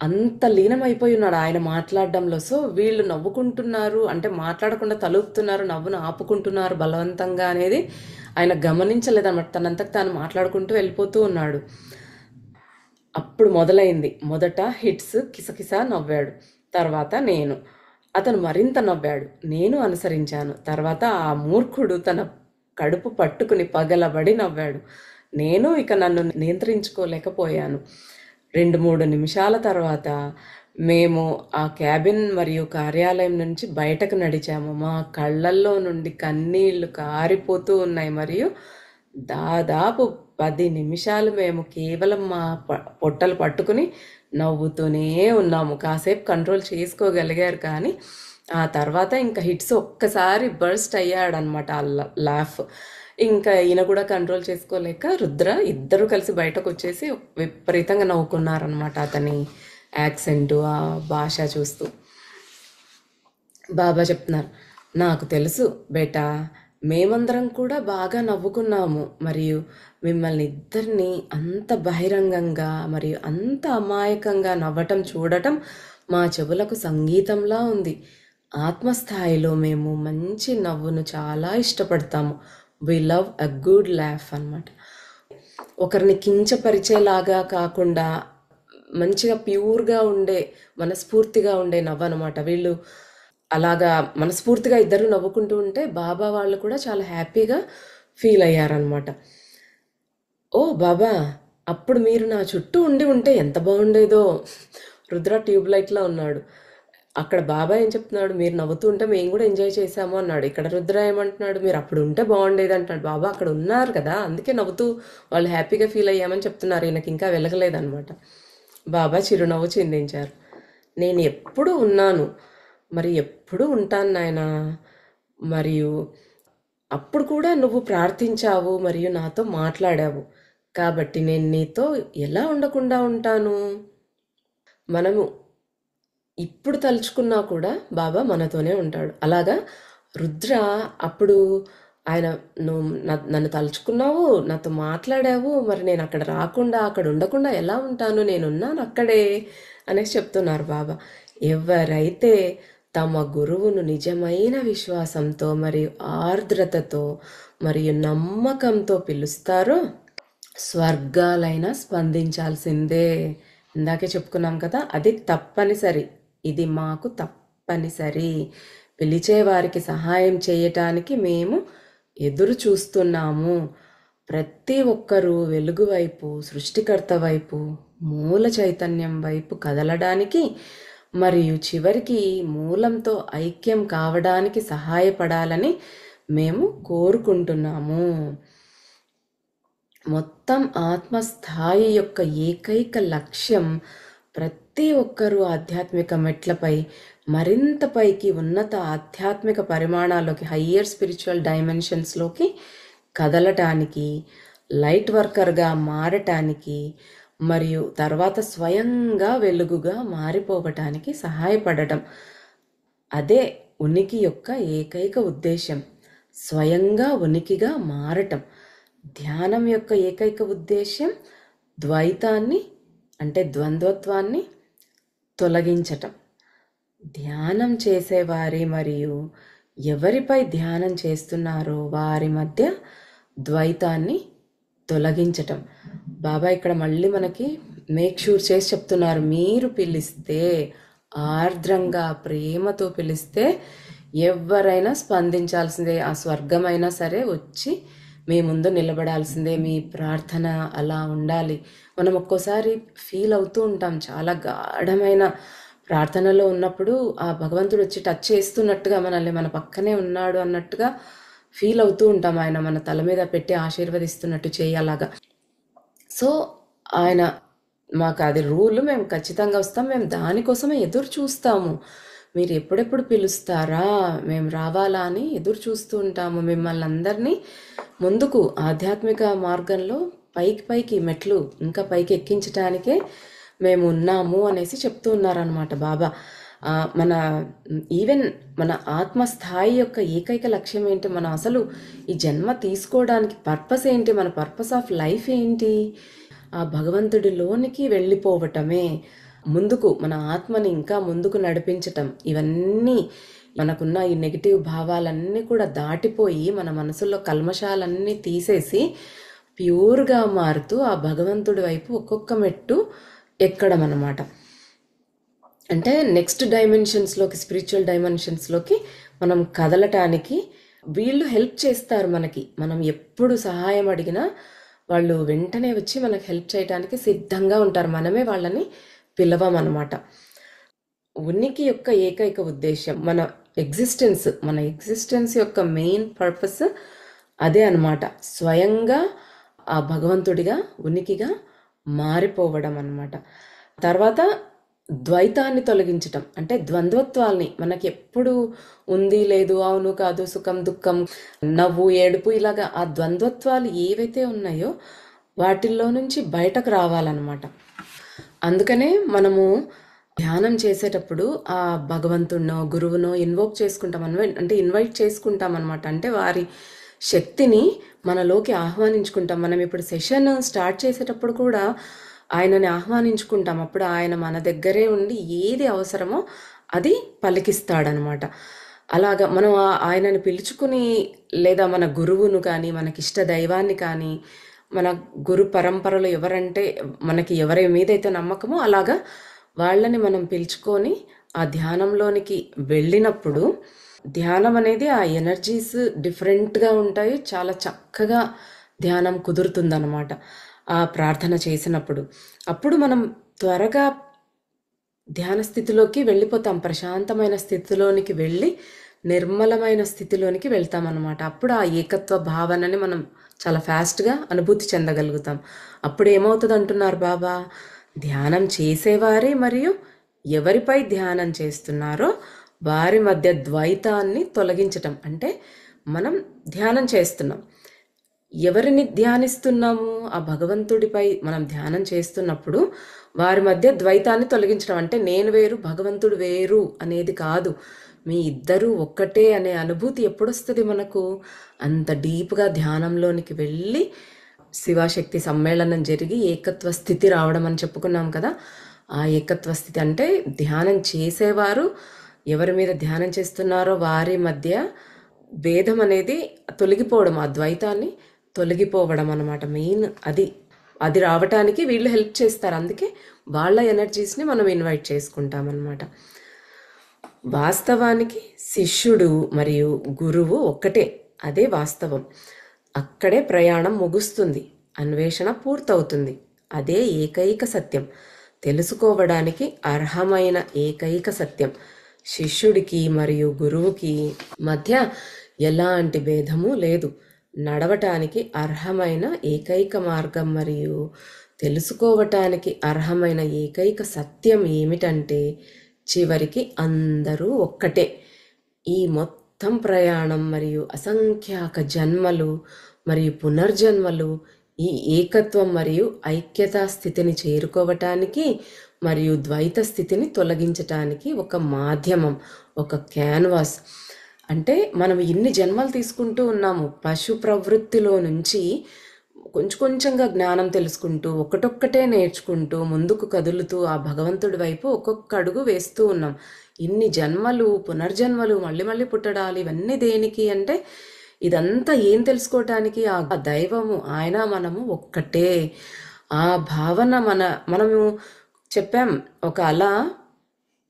అంత లీనమైపోయి ఉన్నాడు ఆయన మాట్లాడడంలో. సో వీళ్ళు నవ్వుకుంటున్నారు అంటే మాట్లాడకుండా తలూపుతున్నారు, నవ్వును ఆపుకుంటున్నారు బలవంతంగా అనేది ఆయన గమనించలేదన్నమాట. తనంతకు తాను మాట్లాడుకుంటూ వెళ్ళిపోతూ ఉన్నాడు. అప్పుడు మొదలైంది. మొదట హిట్స్ కిసకిస నవ్వాడు, తర్వాత నేను. అతను మరింత నవ్వాడు, నేను అనుసరించాను. తర్వాత ఆ మూర్ఖుడు తన కడుపు పట్టుకుని పగలబడి నవ్వాడు. నేను ఇక నన్ను నియంత్రించుకోలేకపోయాను. 2-3 నిమిషాల తర్వాత మేము ఆ క్యాబిన్ మరియు కార్యాలయం నుంచి బయటకు నడిచాము. మా కళ్ళల్లో నుండి కన్నీళ్లు కారిపోతూ ఉన్నాయి మరియు దాదాపు 10 నిమిషాలు మేము కేవలం మా పొట్టలు పట్టుకుని నవ్వుతూనే ఉన్నాము. కాసేపు కంట్రోల్ చేసుకోగలిగారు, కానీ ఆ తర్వాత ఇంకా హిట్స్ ఒక్కసారి బర్స్ట్ అయ్యాడనమాట ఆ లాఫ్. ఇంకా ఈయన కూడా కంట్రోల్ చేసుకోలేక రుద్ర ఇద్దరు కలిసి బయటకు వచ్చేసి విపరీతంగా నవ్వుకున్నారనమాట అతని యాక్సెంటు, ఆ భాష చూస్తూ. బాబా చెప్తున్నారు, నాకు తెలుసు బేటా, మేమందరం కూడా బాగా నవ్వుకున్నాము మరియు మిమ్మల్ని ఇద్దరిని అంత బహిరంగంగా మరియు అంత అమాయకంగా నవ్వటం చూడటం మా చెవులకు సంగీతంలా ఉంది. ఆత్మస్థాయిలో మేము మంచి నవ్వును చాలా ఇష్టపడతాము. We love a good laugh అన్నమాట. ఒకరిని కించపరిచేలాగా కాకుండా మంచిగా ప్యూర్గా ఉండే, మనస్ఫూర్తిగా ఉండే నవ్వు అనమాట. వీళ్ళు అలాగా మనస్ఫూర్తిగా ఇద్దరు నవ్వుకుంటూ ఉంటే బాబా వాళ్ళు కూడా చాలా హ్యాపీగా ఫీల్ అయ్యారనమాట. ఓ బాబా, అప్పుడు మీరు నా చుట్టూ ఉంటే ఎంత బాగుండేదో. రుద్ర ట్యూబ్ లైట్లా ఉన్నాడు. అక్కడ బాబా ఏం చెప్తున్నాడు, మీరు నవ్వుతూ ఉంటే మేము కూడా ఎంజాయ్ చేసాము అన్నాడు. ఇక్కడ రుద్ర ఏమంటున్నాడు, మీరు అప్పుడు ఉంటే బాగుండేది అంటున్నాడు. బాబా అక్కడ ఉన్నారు కదా, అందుకే నవ్వుతూ వాళ్ళు హ్యాపీగా ఫీల్ అయ్యామని చెప్తున్నారు. ఈయనకి ఇంకా వెలగలేదనమాట. బాబా చిరునవ్వు చిందించారు. నేను ఎప్పుడు ఉన్నాను, మరి ఎప్పుడు ఉంటాను నాయనా. మరియు అప్పుడు కూడా నువ్వు ప్రార్థించావు మరియు నాతో మాట్లాడావు, కాబట్టి నేను నీతో ఎలా ఉండకుండా ఉంటాను. మనము ఇప్పుడు తలుచుకున్నా కూడా బాబా మనతోనే ఉంటాడు. అలాగా రుద్ర అప్పుడు ఆయన, నువ్వు నన్ను తలుచుకున్నావు, నాతో మాట్లాడావు, మరి నేను అక్కడ రాకుండా అక్కడ ఉండకుండా ఎలా ఉంటాను, నేనున్నాను అక్కడే అనేసి చెప్తున్నారు బాబా. ఎవరైతే తమ గురువును నిజమైన విశ్వాసంతో మరియు ఆర్ద్రతతో మరియు నమ్మకంతో పిలుస్తారో స్వర్గాలైనా స్పందించాల్సిందే. ఇందాకే చెప్పుకున్నాం కదా, అది తప్పనిసరి. ఇది మాకు తప్పనిసరి. పిలిచే వారికి సహాయం చేయటానికి మేము ఎదురు చూస్తున్నాము. ప్రతి ఒక్కరూ వెలుగు వైపు, సృష్టికర్త వైపు, మూల చైతన్యం వైపు కదలడానికి మరియు చివరికి మూలంతో ఐక్యం కావడానికి సహాయపడాలని మేము కోరుకుంటున్నాము. మొత్తం ఆత్మస్థాయి యొక్క ఏకైక లక్ష్యం ప్రతి ఒక్కరూ ఆధ్యాత్మిక మెట్లపై మరింత పైకి ఉన్నత ఆధ్యాత్మిక పరిమాణాల్లోకి, హయ్యర్ స్పిరిచువల్ డైమెన్షన్స్లోకి కదలటానికి, లైట్ వర్కర్గా మారటానికి మరియు తర్వాత స్వయంగా వెలుగుగా మారిపోవటానికి సహాయపడటం. అదే ఉనికి యొక్క ఏకైక ఉద్దేశం, స్వయంగా ఉనికిగా మారటం. ధ్యానం యొక్క ఏకైక ఉద్దేశం ద్వైతాన్ని అంటే ద్వంద్వత్వాన్ని తొలగించటం. ధ్యానం చేసేవారి మరియు ఎవరిపై ధ్యానం చేస్తున్నారో వారి మధ్య ద్వైతాన్ని తొలగించటం. బాబా ఇక్కడ మళ్ళీ మనకి మేక్ షూర్ చేసి చెప్తున్నారు, మీరు పిలిస్తే, ఆర్ద్రంగా ప్రేమతో పిలిస్తే ఎవరైనా స్పందించాల్సిందే. ఆ స్వర్గమైనా సరే వచ్చి మీ ముందు నిలబడాల్సిందే, మీ ప్రార్థన అలా ఉండాలి. మనం ఒక్కోసారి ఫీల్ అవుతూ ఉంటాం, చాలా గాఢమైన ప్రార్థనలో ఉన్నప్పుడు ఆ భగవంతుడు వచ్చి టచ్ చేస్తున్నట్టుగా మనల్ని, మన పక్కనే ఉన్నాడు అన్నట్టుగా ఫీల్ అవుతూ ఉంటాం. ఆయన మన తల మీద పెట్టి ఆశీర్వదిస్తున్నట్టు చేయాలాగా. సో ఆయన మాకు అది రూల్, మేము ఖచ్చితంగా వస్తాం, మేము దానికోసమే ఎదురు చూస్తాము. మీరు ఎప్పుడెప్పుడు పిలుస్తారా, మేము రావాలా అని ఎదురు చూస్తూ ఉంటాము. మిమ్మల్ని అందరినీ ముందుకు ఆధ్యాత్మిక మార్గంలో పైకి పైకి మెట్లు ఇంకా పైకి ఎక్కించటానికే మేము ఉన్నాము అనేసి చెప్తూ ఉన్నారనమాట బాబా. మన ఈవెన్ మన ఆత్మస్థాయి యొక్క ఏకైక లక్ష్యం ఏంటి, మనం అసలు ఈ జన్మ తీసుకోవడానికి పర్పస్ ఏంటి, మన పర్పస్ ఆఫ్ లైఫ్ ఏంటి, ఆ భగవంతుడిలోనికి వెళ్ళిపోవటమే, ముందుకు మన ఆత్మని ఇంకా ముందుకు నడిపించటం. ఇవన్నీ మనకున్న ఈ నెగిటివ్ భావాలన్నీ కూడా దాటిపోయి మన మనసులో కల్మషాలన్నీ తీసేసి ప్యూర్గా మారుతూ ఆ భగవంతుడి వైపు ఒక్కొక్క మెట్టు ఎక్కడం అన్నమాట. అంటే నెక్స్ట్ డైమెన్షన్స్లోకి, స్పిరిచువల్ డైమెన్షన్స్లోకి మనం కదలటానికి వీళ్ళు హెల్ప్ చేస్తారు మనకి. మనం ఎప్పుడు సహాయం అడిగినా వాళ్ళు వెంటనే వచ్చి మనకు హెల్ప్ చేయడానికి సిద్ధంగా ఉంటారు. మనమే వాళ్ళని పిలవమన్నమాట. ఉనికి యొక్క ఏకైక ఉద్దేశం, మన ఎగ్జిస్టెన్స్ యొక్క మెయిన్ పర్పస్ అదే అన్నమాట. స్వయంగా ఆ భగవంతుడిగా, ఉనికిగా మారిపోవడం అన్నమాట. తర్వాత ద్వైతాన్ని తొలగించటం, అంటే ద్వంద్వత్వాల్ని, మనకి ఎప్పుడు ఉంది లేదు, అవును కాదు, సుఖం దుఃఖం, నవ్వు ఏడుపు, ఇలాగా ఆ ద్వంద్వత్వాలు ఏవైతే ఉన్నాయో వాటిల్లో నుంచి బయటకు రావాలన్నమాట. అందుకనే మనము ధ్యానం చేసేటప్పుడు ఆ భగవంతుడినో గురువునో ఇన్వోక్ చేసుకుంటాం, అంటే ఇన్వైట్ చేసుకుంటాం అనమాట. అంటే వారి శక్తిని మనలోకి ఆహ్వానించుకుంటాం. మనం ఇప్పుడు సెషన్ స్టార్ట్ చేసేటప్పుడు కూడా ఆయనని ఆహ్వానించుకుంటాం. అప్పుడు ఆయన మన దగ్గరే ఉండి ఏది అవసరమో అది పలికిస్తాడనమాట. అలాగా మనం ఆయనని పిలుచుకుని, లేదా మన గురువును కానీ, మనకిష్ట దైవాన్ని కానీ, మన గురు పరంపరలో ఎవరంటే మనకి ఎవరి మీదైతే నమ్మకమో అలాగా వాళ్ళని మనం పిలుచుకొని ఆ ధ్యానంలోనికి వెళ్ళినప్పుడు, ధ్యానం అనేది ఆ ఎనర్జీస్ డిఫరెంట్గా ఉంటాయి. చాలా చక్కగా ధ్యానం కుదురుతుందన్నమాట ఆ ప్రార్థన చేసినప్పుడు. అప్పుడు మనం త్వరగా ధ్యాన స్థితిలోకి వెళ్ళిపోతాం, ప్రశాంతమైన స్థితిలోనికి వెళ్ళి నిర్మలమైన స్థితిలోనికి వెళ్తామన్నమాట. అప్పుడు ఆ ఏకత్వ భావనని మనం చాలా ఫాస్ట్గా అనుభూతి చెందగలుగుతాం. అప్పుడు ఏమవుతుంది అంటున్నారు బాబా, ధ్యానం చేసేవారే మరియు ఎవరిపై ధ్యానం చేస్తున్నారో వారి మధ్య ద్వైతాన్ని తొలగించటం. అంటే మనం ధ్యానం చేస్తున్నాం, ఎవరిని ధ్యానిస్తున్నాము, ఆ భగవంతుడిపై మనం ధ్యానం చేస్తున్నప్పుడు వారి మధ్య ద్వైతాన్ని తొలగించడం. అంటే నేను వేరు, భగవంతుడు వేరు అనేది కాదు, మీ ఇద్దరూ ఒక్కటే అనే అనుభూతి ఎప్పుడొస్తుంది మనకు, అంత డీప్గా ధ్యానంలోనికి వెళ్ళి శివశక్తి సమ్మేళనం జరిగి ఏకత్వ స్థితి రావడం అని చెప్పుకున్నాం కదా. ఆ ఏకత్వ స్థితి అంటే ధ్యానం చేసేవారు ఎవరి మీద ధ్యానం చేస్తున్నారో వారి మధ్య భేదం అనేది తొలగిపోవడం, ఆ ద్వైతాన్ని తొలగిపోవడం అన్నమాట. మెయిన్ అది రావటానికి వీళ్ళు హెల్ప్ చేస్తారు. అందుకే వాళ్ళ ఎనర్జీస్ని మనం ఇన్వైట్ చేసుకుంటాం అన్నమాట. వాస్తవానికి శిష్యుడు మరియు గురువు ఒక్కటే, అదే వాస్తవం. అక్కడే ప్రయాణం ముగుస్తుంది, అన్వేషణ పూర్తవుతుంది. అదే ఏకైక సత్యం, తెలుసుకోవడానికి అర్హమైన ఏకైక సత్యం. శిష్యుడికి మరియు గురువుకి మధ్య ఎలాంటి భేదము లేదు. నడవటానికి అర్హమైన ఏకైక మార్గం మరియు తెలుసుకోవటానికి అర్హమైన ఏకైక సత్యం ఏమిటంటే చివరికి అందరూ ఒక్కటే. ఈ మొత్తం ప్రయాణం మరియు అసంఖ్యాక జన్మలు మరియు పునర్జన్మలు ఈ ఏకత్వం మరియు ఐక్యతా స్థితిని చేరుకోవటానికి మరియు ద్వైత స్థితిని తొలగించటానికి ఒక మాధ్యమం, ఒక క్యాన్వాస్. అంటే మనం ఇన్ని జన్మలు తీసుకుంటూ ఉన్నాము, పశు ప్రవృత్తిలో నుంచి కొంచెం కొంచెంగా జ్ఞానం తెలుసుకుంటూ ఒకటొక్కటే నేర్చుకుంటూ ముందుకు కదులుతూ ఆ భగవంతుడి వైపు ఒక్కొక్క అడుగు వేస్తూ ఉన్నాం. ఇన్ని జన్మలు, పునర్జన్మలు, మళ్ళీ మళ్ళీ పుట్టడాలు, ఇవన్నీ దేనికి అంటే ఇదంతా ఏం తెలుసుకోవటానికి, ఆ దైవము ఆయన మనము ఒక్కటే. ఆ భావన మనము చెప్పాం, ఒక అలా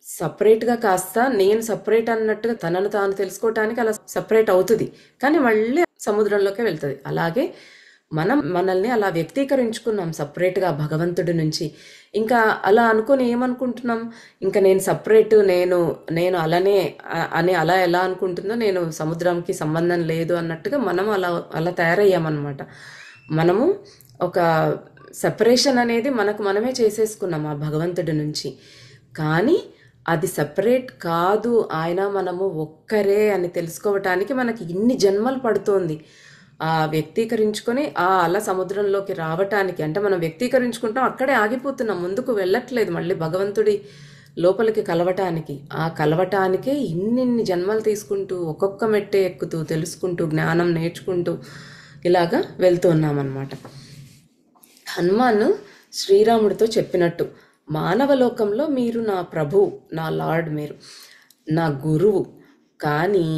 సపరేట్గా కాస్త నేను సపరేట్ అన్నట్టుగా తనను తాను తెలుసుకోవటానికి అలా సపరేట్ అవుతుంది, కానీ మళ్ళీ సముద్రంలోకే వెళ్తుంది. అలాగే మనం మనల్ని అలా వ్యక్తీకరించుకున్నాం సపరేట్గా భగవంతుడి నుంచి. ఇంకా అలా అనుకొని ఏమనుకుంటున్నాం, ఇంకా నేను సపరేట్, నేను నేను అలానే అని అలా ఎలా అనుకుంటుందో నేను సముద్రంకి సంబంధం లేదు అన్నట్టుగా మనం అలా అలా తయారయ్యామన్నమాట. మనము ఒక సెపరేషన్ అనేది మనకు మనమే చేసేసుకున్నాం ఆ భగవంతుడి నుంచి. కానీ అది సెపరేట్ కాదు, ఆయన మనము ఒక్కరే అని తెలుసుకోవటానికి మనకి ఇన్ని జన్మలు పడుతోంది. ఆ వ్యక్తీకరించుకొని ఆ అల సముద్రంలోకి రావటానికి, అంటే మనం వ్యక్తీకరించుకుంటాం, అక్కడే ఆగిపోతున్నాం, ముందుకు వెళ్ళట్లేదు మళ్ళీ భగవంతుడి లోపలికి కలవటానికి. ఆ కలవటానికే ఇన్నిన్ని జన్మలు తీసుకుంటూ ఒక్కొక్క మెట్టే ఎక్కుతూ తెలుసుకుంటూ జ్ఞానం నేర్చుకుంటూ ఇలాగా వెళ్తూ ఉన్నామన్నమాట. హనుమాన్ శ్రీరాముడితో చెప్పినట్టు, మానవలోకంలో మీరు నా ప్రభు, నా లార్డ్, మీరు నా గురువు, కానీ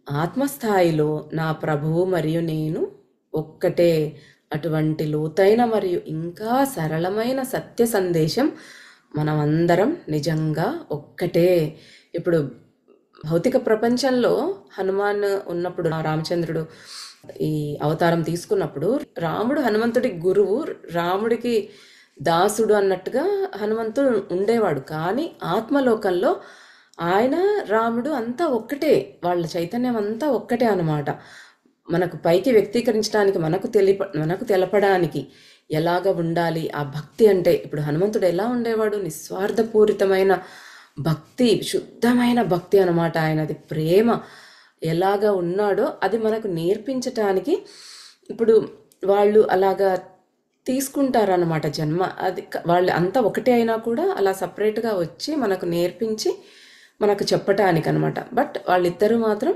ఆత్మస్థాయిలో నా ప్రభువు మరియు నేను ఒక్కటే. అటువంటి లోతైన మరియు ఇంకా సరళమైన సత్య సందేశం మనమందరం నిజంగా ఒక్కటే. ఇప్పుడు భౌతిక ప్రపంచంలో హనుమాన్ ఉన్నప్పుడు, రామచంద్రుడు ఈ అవతారం తీసుకున్నప్పుడు, రాముడు హనుమంతుడి గురువు, రాముడికి దాసుడు అన్నట్టుగా హనుమంతుడు ఉండేవాడు. కానీ ఆత్మలోకంలో ఆయన రాముడు అంతా ఒక్కటే, వాళ్ళ చైతన్యం అంతా ఒక్కటే అన్నమాట. మనకు పైకి వ్యక్తీకరించడానికి, మనకు తెలపడానికి ఎలాగ ఉండాలి ఆ భక్తి అంటే. ఇప్పుడు హనుమంతుడు ఎలా ఉండేవాడు, నిస్వార్థపూరితమైన భక్తి, శుద్ధమైన భక్తి అన్నమాట ఆయనది. ప్రేమ ఎలాగా ఉన్నాడో అది మనకు నేర్పించటానికి ఇప్పుడు వాళ్ళు అలాగా తీసుకుంటారన్నమాట జన్మ. అది వాళ్ళు అంతా ఒకటే అయినా కూడా అలా సపరేట్గా వచ్చి మనకు నేర్పించి మనకు చెప్పటానికి అనమాట. బట్ వాళ్ళిద్దరూ మాత్రం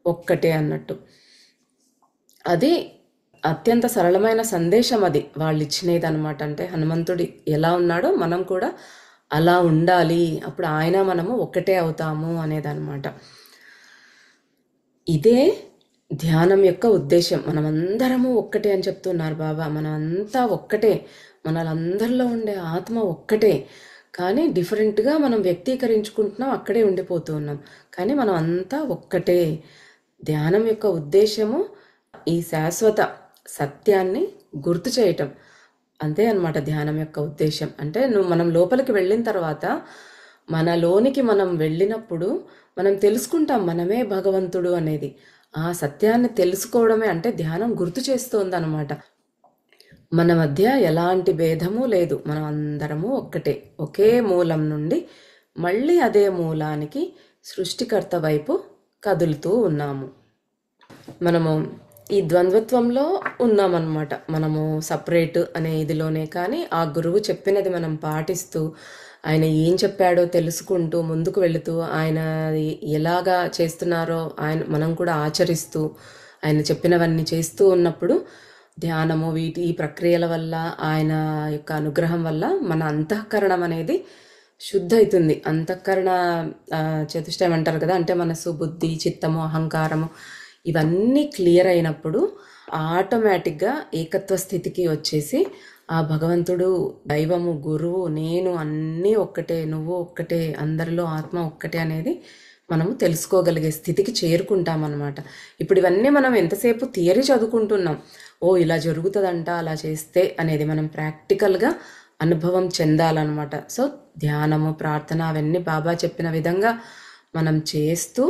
ఒక్కటే అన్నట్టు. అది అత్యంత సరళమైన సందేశం అది వాళ్ళు ఇచ్చినది అనమాట. అంటే హనుమంతుడు ఎలా ఉన్నాడో మనం కూడా అలా ఉండాలి, అప్పుడు ఆయన మనము ఒక్కటే అవుతాము అనేదన్నమాట. ఇదే ధ్యానం యొక్క ఉద్దేశం. మనమందరము ఒక్కటే అని చెప్తున్నారు బాబా. మనమంతా ఒక్కటే, మనలందరిలో ఉండే ఆత్మ ఒక్కటే, కానీ డిఫరెంట్గా మనం వ్యక్తీకరించుకుంటున్నాం, అక్కడే ఉండిపోతూ ఉన్నాం. కానీ మనం అంతా ఒక్కటే. ధ్యానం యొక్క ఉద్దేశము ఈ శాశ్వత సత్యాన్ని గుర్తు చేయటం, అంతే అన్నమాట ధ్యానం యొక్క ఉద్దేశం. అంటే మనం లోపలికి వెళ్ళిన తర్వాత, మనలోనికి మనం వెళ్ళినప్పుడు మనం తెలుసుకుంటాం మనమే భగవంతుడు అనేది. ఆ సత్యాన్ని తెలుసుకోవడమే అంటే ధ్యానం గుర్తు చేస్తోంది అనమాట. మన మధ్య ఎలాంటి భేదము లేదు, మనం అందరము ఒక్కటే, ఒకే మూలం నుండి మళ్ళీ అదే మూలానికి సృష్టికర్త వైపు కదులుతూ ఉన్నాము. మనము ఈ ద్వంద్వత్వంలో ఉన్నామన్నమాట. మనము సపరేట్ అనే ఇదిలోనే, కానీ ఆ గురువు చెప్పినది మనం పాటిస్తూ, ఆయన ఏం చెప్పాడో తెలుసుకుంటూ ముందుకు వెళుతూ, ఆయన ఎలాగా చేస్తున్నారో మనం కూడా ఆచరిస్తూ, ఆయన చెప్పినవన్నీ చేస్తూ ఉన్నప్పుడు ధ్యానము ఈ ప్రక్రియల వల్ల, ఆయన యొక్క అనుగ్రహం వల్ల మన అంతఃకరణం అనేది శుద్ధ అవుతుంది. అంతఃకరణ చతుష్టయం అంటారు కదా, అంటే మనసు, బుద్ధి, చిత్తము, అహంకారము ఇవన్నీ క్లియర్ అయినప్పుడు ఆటోమేటిక్గా ఏకత్వ స్థితికి వచ్చేసి ఆ భగవంతుడు, దైవము, గురువు, నేను అన్నీ ఒక్కటే, నువ్వు ఒక్కటే, అందరిలో ఆత్మ ఒక్కటే అనేది మనము తెలుసుకోగలిగే స్థితికి చేరుకుంటామన్నమాట. ఇప్పుడు ఇవన్నీ మనం ఎంతసేపు థియరీ చదువుకుంటున్నాం, ఓ ఇలా జరుగుతుందంట అలా చేస్తే అనేది, మనం ప్రాక్టికల్గా అనుభవం చెందాలన్నమాట. సో ధ్యానము, ప్రార్థన అవన్నీ బాబా చెప్పిన విధంగా మనం చేస్తూ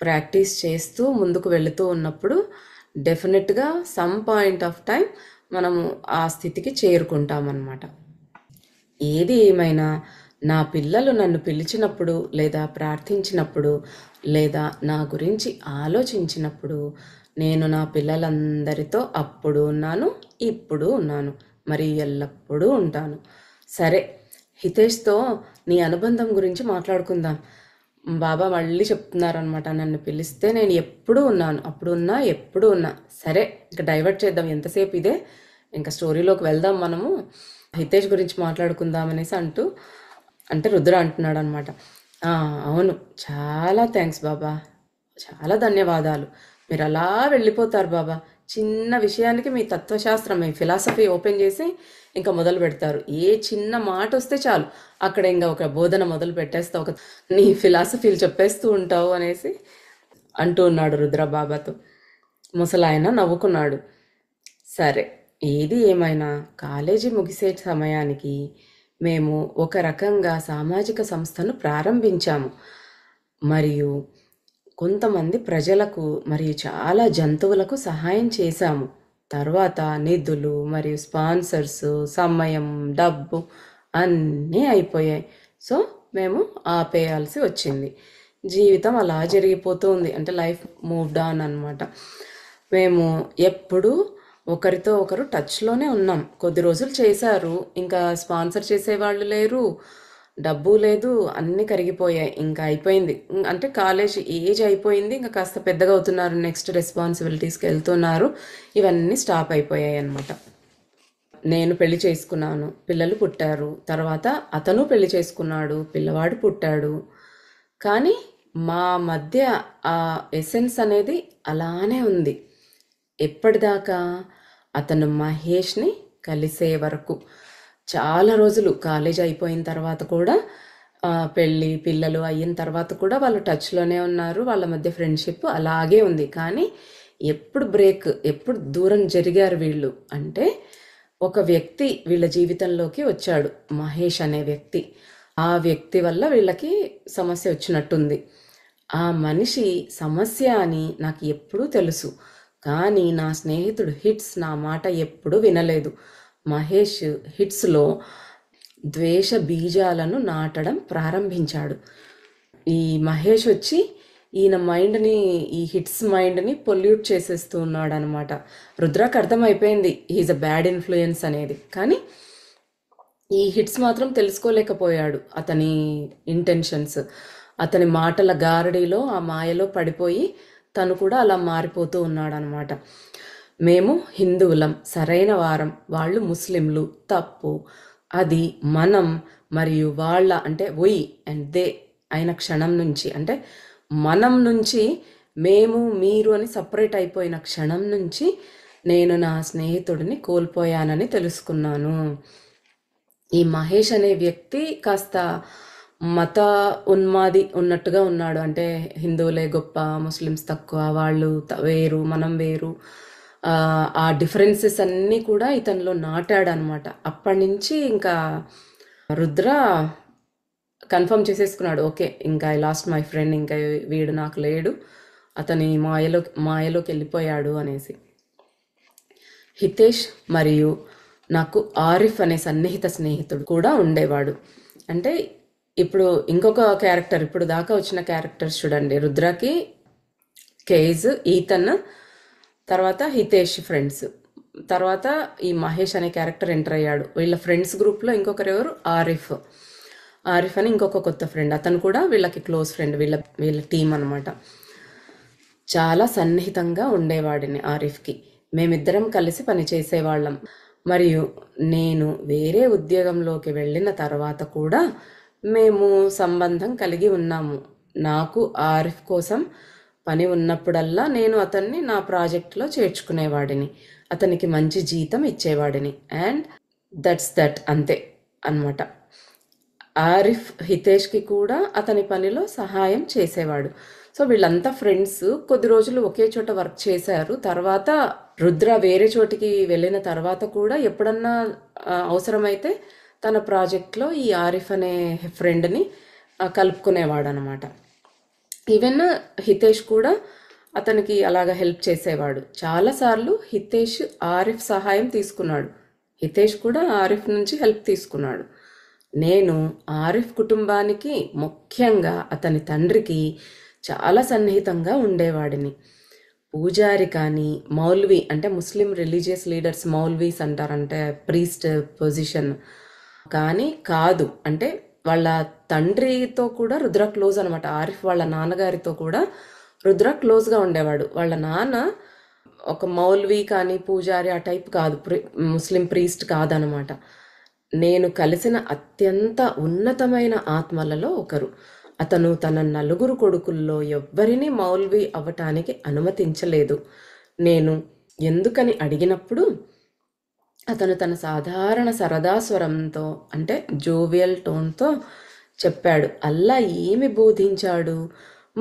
ప్రాక్టీస్ చేస్తూ ముందుకు వెళుతూ ఉన్నప్పుడు డెఫినెట్గా సమ్ పాయింట్ ఆఫ్ టైం మనము ఆ స్థితికి చేరుకుంటామన్నమాట. ఏది ఏమైనా నా పిల్లలు నన్ను పిలిచినప్పుడు, లేదా ప్రార్థించినప్పుడు, లేదా నా గురించి ఆలోచించినప్పుడు నేను నా పిల్లలందరితో అప్పుడు ఉన్నాను, ఇప్పుడు ఉన్నాను, మరి ఎల్లప్పుడూ ఉంటాను. సరే, హితేష్తో నీ అనుబంధం గురించి మాట్లాడుకుందాం. బాబా మళ్ళీ చెప్తున్నారనమాట, నన్ను పిలిస్తే నేను ఎప్పుడూ ఉన్నాను, అప్పుడు ఉన్నా, ఎప్పుడు ఉన్నా. సరే, ఇంకా డైవర్ట్ చేద్దాం, ఎంతసేపు ఇదే, ఇంకా స్టోరీలోకి వెళ్దాం, మనము హితేష్ గురించి మాట్లాడుకుందాం అనేసి అంటే రుద్ర అంటున్నాడు అనమాట. అవును, చాలా థ్యాంక్స్ బాబా, చాలా ధన్యవాదాలు, మీరు అలా వెళ్ళిపోతారు బాబా. చిన్న విషయానికి మీ తత్వశాస్త్రం, మీ ఫిలాసఫీ ఓపెన్ చేసి ఇంకా మొదలు పెడతారు. ఏ చిన్న మాట వస్తే చాలు అక్కడ ఇంకా ఒక బోధన మొదలు పెట్టేస్తావు, నీ ఫిలాసఫీలు చెప్పేస్తూ ఉంటావు అనేసి అంటూ ఉన్నాడు రుద్ర బాబాతో. ముసలాయన నవ్వుకున్నాడు. సరే, ఏది ఏమైనా కాలేజీ ముగిసే సమయానికి మేము ఒక రకంగా సామాజిక సంస్థను ప్రారంభించాము. మరియు కొంతమంది ప్రజలకు మరియు చాలా జంతువులకు సహాయం చేశాము. తర్వాత నిధులు మరియు స్పాన్సర్స్, సమయం, డబ్బు అన్నీ అయిపోయాయి. సో మేము ఆపేయాల్సి వచ్చింది. జీవితం అలా జరిగిపోతుంది. అంటే లైఫ్ మూవ్డ్ ఆన్ అనమాట. మేము ఎప్పుడూ ఒకరితో ఒకరు టచ్లోనే ఉన్నాం. కొద్ది రోజులు చేశారు, ఇంకా స్పాన్సర్ చేసేవాళ్ళు లేరు, డబ్బు లేదు, అన్నీ కరిగిపోయాయి. ఇంకా అయిపోయింది. అంటే కాలేజ్ ఏజ్ అయిపోయింది, ఇంకా కాస్త పెద్దగా అవుతున్నారు, నెక్స్ట్ రెస్పాన్సిబిలిటీస్కి వెళ్తున్నారు, ఇవన్నీ స్టాప్ అయిపోయాయి అన్నమాట. నేను పెళ్లి చేసుకున్నాను, పిల్లలు పుట్టారు. తర్వాత అతను పెళ్లి చేసుకున్నాడు, పిల్లవాడు పుట్టాడు. కానీ మా మధ్య ఆ ఎసెన్స్ అనేది అలానే ఉంది. ఎప్పటిదాకా? అతను మహేష్ని కలిసే వరకు. చాలా రోజులు కాలేజ్ అయిపోయిన తర్వాత కూడా, పెళ్ళి పిల్లలు అయిన తర్వాత కూడా వాళ్ళు టచ్లోనే ఉన్నారు. వాళ్ళ మధ్య ఫ్రెండ్షిప్ అలాగే ఉంది. కానీ ఎప్పుడు బ్రేక్, ఎప్పుడు దూరం జరిగారు వీళ్ళు అంటే, ఒక వ్యక్తి వీళ్ళ జీవితంలోకి వచ్చాడు, మహేష్ అనే వ్యక్తి. ఆ వ్యక్తి వల్ల వీళ్ళకి సమస్య వచ్చినట్టుంది. ఆ మనిషి సమస్య అని నాకు ఎప్పుడూ తెలుసు. కానీ నా స్నేహితుడు హిట్స్ నా మాట ఎప్పుడూ వినలేదు. మహేష్ హిట్స్లో ద్వేష బీజాలను నాటడం ప్రారంభించాడు. ఈ మహేష్ వచ్చి ఈయన మైండ్ని, ఈ హిట్స్ మైండ్ని పొల్యూట్ చేసేస్తూ ఉన్నాడు అనమాట. రుద్రాకి అర్థమైపోయింది హీజ్ అ బ్యాడ్ ఇన్ఫ్లుయెన్స్ అనేది. కానీ ఈ హిట్స్ మాత్రం తెలుసుకోలేకపోయాడు అతని ఇంటెన్షన్స్. అతని మాటల గారడీలో, ఆ మాయలో పడిపోయి తను కూడా అలా మారిపోతూ ఉన్నాడనమాట. మేము హిందువులం, సరైన వారం, వాళ్ళు ముస్లింలు, తప్పు. అది మనం మరియు వాళ్ళ, అంటే వై అండ్ దే అయిన క్షణం నుంచి, అంటే మనం నుంచి మేము మీరు అని సపరేట్ అయిపోయిన క్షణం నుంచి నేను నా స్నేహితుడిని కోల్పోయానని తెలుసుకున్నాను. ఈ మహేష్ అనే వ్యక్తి కాస్త మత ఉన్మాది ఉన్నట్టుగా ఉన్నాడు. అంటే హిందువులే గొప్ప, ముస్లిమ్స్ తక్కువ, వాళ్ళు వేరు, మనం వేరు, ఆ డిఫరెన్సెస్ అన్నీ కూడా ఇతనిలో నాటాడు అనమాట. అప్పటి నుంచి ఇంకా రుద్ర కన్ఫర్మ్ చేసేసుకున్నాడు, ఓకే ఇంకా ఐ లాస్ట్ మై ఫ్రెండ్, ఇంకా వీడు నాకు లేడు, అతని మాయలోకి వెళ్ళిపోయాడు అనేసి. హితేష్ మరియు నాకు ఆరిఫ్ అనే సన్నిహిత స్నేహితుడు కూడా ఉండేవాడు. అంటే ఇప్పుడు ఇంకొక క్యారెక్టర్, ఇప్పుడు దాకా వచ్చిన క్యారెక్టర్స్ చూడండి. రుద్రకి కేజ్, ఈతన్, తర్వాత హితేష్ ఫ్రెండ్స్, తర్వాత ఈ మహేష్ అనే క్యారెక్టర్ ఎంటర్ అయ్యాడు. వీళ్ళ ఫ్రెండ్స్ గ్రూప్లో ఇంకొకరు ఎవరు, ఆరిఫ్. ఆరిఫ్ అని ఇంకొక కొత్త ఫ్రెండ్, అతను కూడా వీళ్ళకి క్లోజ్ ఫ్రెండ్, వీళ్ళ టీం అనమాట. చాలా సన్నిహితంగా ఉండేవాడిని ఆరిఫ్కి. మేమిద్దరం కలిసి పనిచేసేవాళ్ళం. మరియు నేను వేరే ఉద్యోగంలోకి వెళ్ళిన తర్వాత కూడా మేము సంబంధం కలిగి ఉన్నాము. నాకు ఆరిఫ్ కోసం పని ఉన్నప్పుడల్లా నేను అతన్ని నా ప్రాజెక్ట్లో చేర్చుకునేవాడిని, అతనికి మంచి జీతం ఇచ్చేవాడిని. అండ్ దట్ అంతే అన్నమాట. ఆరిఫ్ హితేష్కి కూడా అతని పనిలో సహాయం చేసేవాడు. సో వీళ్ళంతా ఫ్రెండ్స్. కొద్ది రోజులు ఒకే చోట వర్క్ చేశారు. తర్వాత రుద్ర వేరే చోటికి వెళ్ళిన తర్వాత కూడా ఎప్పుడన్నా అవసరమైతే తన ప్రాజెక్ట్లో ఈ ఆరిఫ్ అనే ఫ్రెండ్ని కలుపుకునేవాడు అనమాట. ఈవెన్ హితేష్ కూడా అతనికి అలాగ హెల్ప్ చేసేవాడు. చాలాసార్లు హితేష్ ఆరిఫ్ సహాయం తీసుకున్నాడు, హితేష్ కూడా ఆరిఫ్ నుంచి హెల్ప్ తీసుకున్నాడు. నేను ఆరిఫ్ కుటుంబానికి, ముఖ్యంగా అతని తండ్రికి చాలా సన్నిహితంగా ఉండేవాడిని. పూజారి కానీ, మౌల్వీ అంటే ముస్లిం రిలీజియస్ లీడర్స్ మౌల్వీస్ అంటారంటే ప్రీస్ట్ పొజిషన్ కానీ కాదు. అంటే వాళ్ళ తండ్రితో కూడా రుద్ర క్లోజ్ అనమాట. ఆరిఫ్ వాళ్ళ నాన్నగారితో కూడా రుద్ర క్లోజ్గా ఉండేవాడు. వాళ్ళ నాన్న ఒక మౌల్వీ కానీ పూజారి ఆ టైప్ కాదు, ముస్లిం ప్రీస్ట్ కాదనమాట. నేను కలిసిన అత్యంత ఉన్నతమైన ఆత్మలలో ఒకరు. అతను తన 4 కొడుకుల్లో ఎవ్వరినీ మౌల్వీ అవ్వటానికి అనుమతించలేదు. నేను ఎందుకని అడిగినప్పుడు అతను తన సాధారణ సరదా స్వరంతో, అంటే జోవియల్ టోన్తో చెప్పాడు, అల్లా ఏమి బోధించాడు,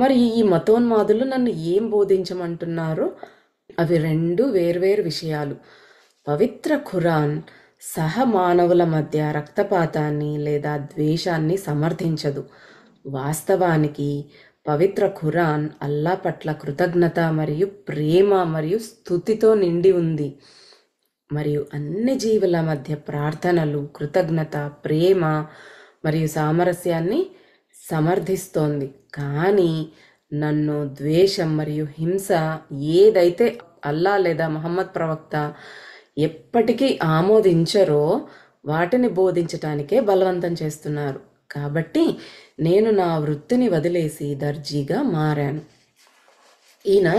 మరి ఈ మతోన్మాదులు నన్ను ఏం బోధించమంటున్నారో అవి రెండు వేర్వేరు విషయాలు. పవిత్ర ఖురాన్ సహమానవుల మధ్య రక్తపాతాన్ని లేదా ద్వేషాన్ని సమర్థించదు. వాస్తవానికి పవిత్ర ఖురాన్ అల్లా పట్ల కృతజ్ఞత మరియు ప్రేమ మరియు స్తుతితో నిండి ఉంది, మరియు అన్ని జీవుల మధ్య ప్రార్థనలు, కృతజ్ఞత, ప్రేమ మరియు సామరస్యాన్ని సమర్థిస్తోంది. కానీ నన్ను ద్వేషం మరియు హింస ఏదైతే అల్లా లేదా మహమ్మద్ ప్రవక్త ఎప్పటికీ ఆమోదించరో వాటిని బోధించటానికే బలవంతం చేస్తున్నారు. కాబట్టి నేను నా వృత్తిని వదిలేసి దర్జీగా మారాను. ఈయన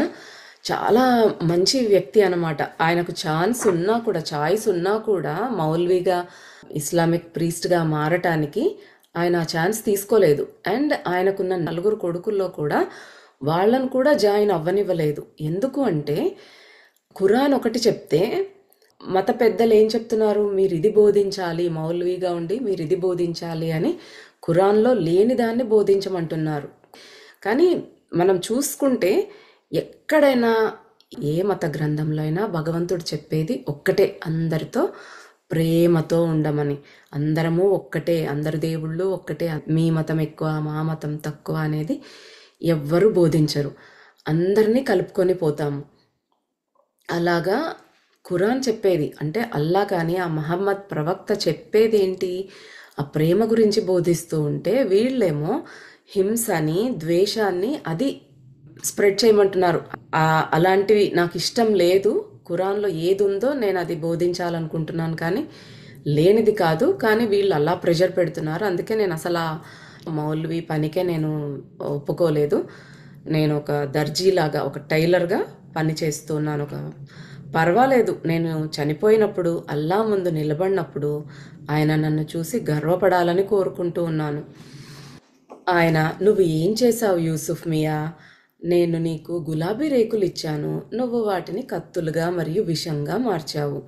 చాలా మంచి వ్యక్తి అన్నమాట. ఆయనకు చాయిస్ ఉన్నా కూడా మౌల్వీగా ఇస్లామిక్ ప్రీస్ట్గా మారటానికి ఆయన ఆ ఛాన్స్ తీసుకోలేదు. అండ్ ఆయనకున్న 4 కొడుకుల్లో కూడా వాళ్ళను కూడా జాయిన్ అవ్వనివ్వలేదు. ఎందుకు అంటే ఖురాన్ ఒకటి చెప్తే మత పెద్దలు ఏం చెప్తున్నారు, మీరు ఇది బోధించాలి, మౌల్వీగా ఉండి మీరు ఇది బోధించాలి అని ఖురాన్లో లేని దాన్ని బోధించమంటున్నారు. కానీ మనం చూసుకుంటే ఎక్కడైనా ఏ మత గ్రంథంలో అయినా భగవంతుడు చెప్పేది ఒక్కటే, అందరితో ప్రేమతో ఉండమని. అందరము ఒక్కటే, అందరి దేవుళ్ళు ఒక్కటే, మీ మతం ఎక్కువ మా మతం తక్కువ అనేది ఎవ్వరూ బోధించరు. అందరినీ కలుపుకొని పోతాము. అలాగా ఖురాన్ చెప్పేది అంటే అల్లా కానీ ఆ మహమ్మద్ ప్రవక్త చెప్పేది ఏంటి, ఆ ప్రేమ గురించి బోధిస్తూ ఉంటే వీళ్ళేమో హింసని, ద్వేషాన్ని అది స్ప్రెడ్ చేయమంటున్నారు. అలాంటివి నాకు ఇష్టం లేదు, ఖురాన్లో ఏది ఉందో నేను అది బోధించాలనుకుంటున్నాను కానీ లేనిది కాదు. కానీ వీళ్ళు అలా ప్రెషర్ పెడుతున్నారు. అందుకే నేను అసలు ఆ మౌల్వీ పనికే నేను ఒప్పుకోలేదు. నేను ఒక దర్జీలాగా, ఒక టైలర్గా పని చేస్తున్నాను. పర్వాలేదు, నేను చనిపోయినప్పుడు అల్లా ముందు నిలబడినప్పుడు ఆయన నన్ను చూసి గర్వపడాలని కోరుకుంటూ ఉన్నాను. ఆయన, నువ్వు ఏం చేశావు యూసుఫ్ మియా, నేను నీకు గులాబీ రేకులు ఇచ్చాను, నువ్వు వాటిని కత్తులుగా మరియు విషంగా మార్చావు.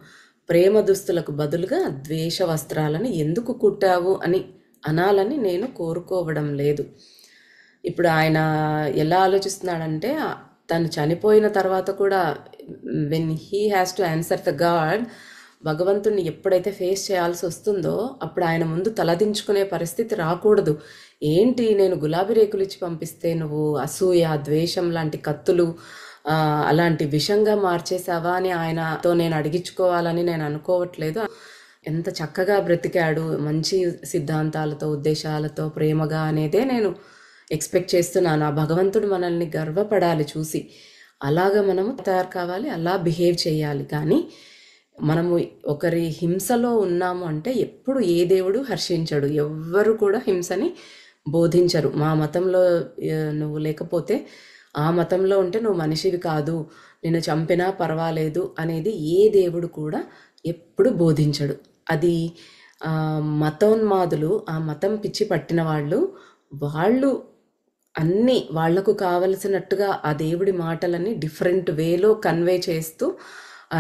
ప్రేమ దుస్తులకు బదులుగా ద్వేష వస్త్రాలను ఎందుకు కుట్టావు అని అనాలని నేను కోరుకోవడం లేదు. ఇప్పుడు ఆయన ఎలా ఆలోచిస్తున్నాడంటే తను చనిపోయిన తర్వాత కూడా when he has to answer the God, భగవంతుడిని ఎప్పుడైతే ఫేస్ చేయాల్సి వస్తుందో అప్పుడు ఆయన ముందు తలదించుకునే పరిస్థితి రాకూడదు. ఏంటి, నేను గులాబీ రేకులు ఇచ్చి పంపిస్తే నువ్వు అసూయ, ద్వేషం లాంటి కత్తులు అలాంటి విషంగా మార్చేసావా అని ఆయనతో నేను అడిగించుకోవాలని నేను అనుకోవట్లేదు. ఎంత చక్కగా బ్రతికాడు, మంచి సిద్ధాంతాలతో, ఉద్దేశాలతో, ప్రేమగా అనేదే నేను ఎక్స్పెక్ట్ చేస్తున్నాను. ఆ భగవంతుడు మనల్ని గర్వపడాలి చూసి. అలాగా మనము తయారు కావాలి, అలా బిహేవ్ చేయాలి. కానీ మనము ఒకరి హింసలో ఉన్నాము అంటే ఎప్పుడు ఏ దేవుడు హర్షించడు, ఎవ్వరు కూడా హింసని బోధించరు. మా మతంలో నువ్వు లేకపోతే ఆ మతంలో ఉంటే నువ్వు మనిషివి కాదు, నిన్ను చంపినా పర్వాలేదు అనేది ఏ దేవుడు కూడా ఎప్పుడు బోధించడు. అది మతోన్మాదులు, ఆ మతం పిచ్చి పట్టిన వాళ్ళు అన్నీ వాళ్లకు కావలసినట్టుగా ఆ దేవుడి మాటలని డిఫరెంట్ వేలో కన్వే చేస్తూ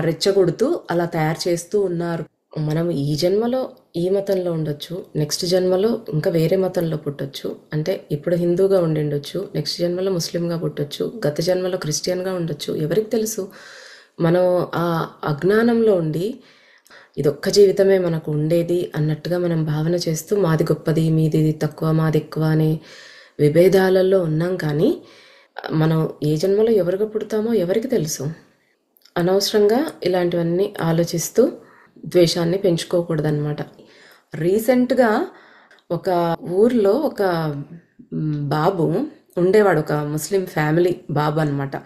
రెచ్చగొడుతూ అలా తయారు చేస్తూ ఉన్నారు. మనం ఈ జన్మలో ఈ మతంలో ఉండొచ్చు, నెక్స్ట్ జన్మలో ఇంకా వేరే మతంలో పుట్టొచ్చు. అంటే ఇప్పుడు హిందూగా ఉండిండొచ్చు, నెక్స్ట్ జన్మలో ముస్లింగా పుట్టొచ్చు, గత జన్మలో క్రిస్టియన్గా ఉండొచ్చు. ఎవరికి తెలుసు? మనం ఆ అజ్ఞానంలో ఉండి ఇదొక్క జీవితమే మనకు ఉండేది అన్నట్టుగా మనం భావన చేస్తూ మాది గొప్పది, మీది తక్కువ, మాది ఎక్కువ అనే విభేదాలలో ఉన్నాం. కానీ మనం ఏ జన్మలో ఎవరుగా పుడతామో ఎవరికి తెలుసు? అనవసరంగా ఇలాంటివన్నీ ఆలోచిస్తూ ద్వేషాన్ని పెంచుకోకూడదన్నమాట. రీసెంట్గా ఒక ఊర్లో ఒక బాబు ఉండేవాడు, ఒక ముస్లిం ఫ్యామిలీ బాబు అనమాట.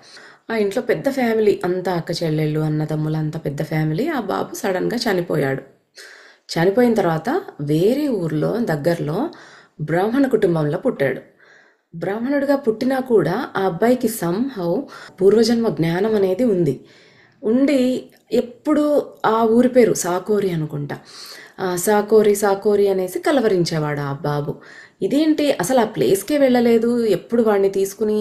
ఆ ఇంట్లో పెద్ద ఫ్యామిలీ, అంతా అక్క చెల్లెళ్ళు, అన్నదమ్ములు, అంత పెద్ద ఫ్యామిలీ. ఆ బాబు సడన్గా చనిపోయాడు. చనిపోయిన తర్వాత వేరే ఊర్లో దగ్గరలో బ్రాహ్మణ కుటుంబంలో పుట్టాడు. బ్రాహ్మణుడిగా పుట్టినా కూడా ఆ అబ్బాయికి సంహౌ పూర్వజన్మ జ్ఞానం అనేది ఉండి ఎప్పుడు ఆ ఊరి పేరు సాకోరి అనుకుంటా, సాకోరి అనేసి కలవరించేవాడు ఆ బాబు. ఇదేంటి, అసలు ఆ ప్లేస్కే వెళ్ళలేదు, ఎప్పుడు వాడిని తీసుకుని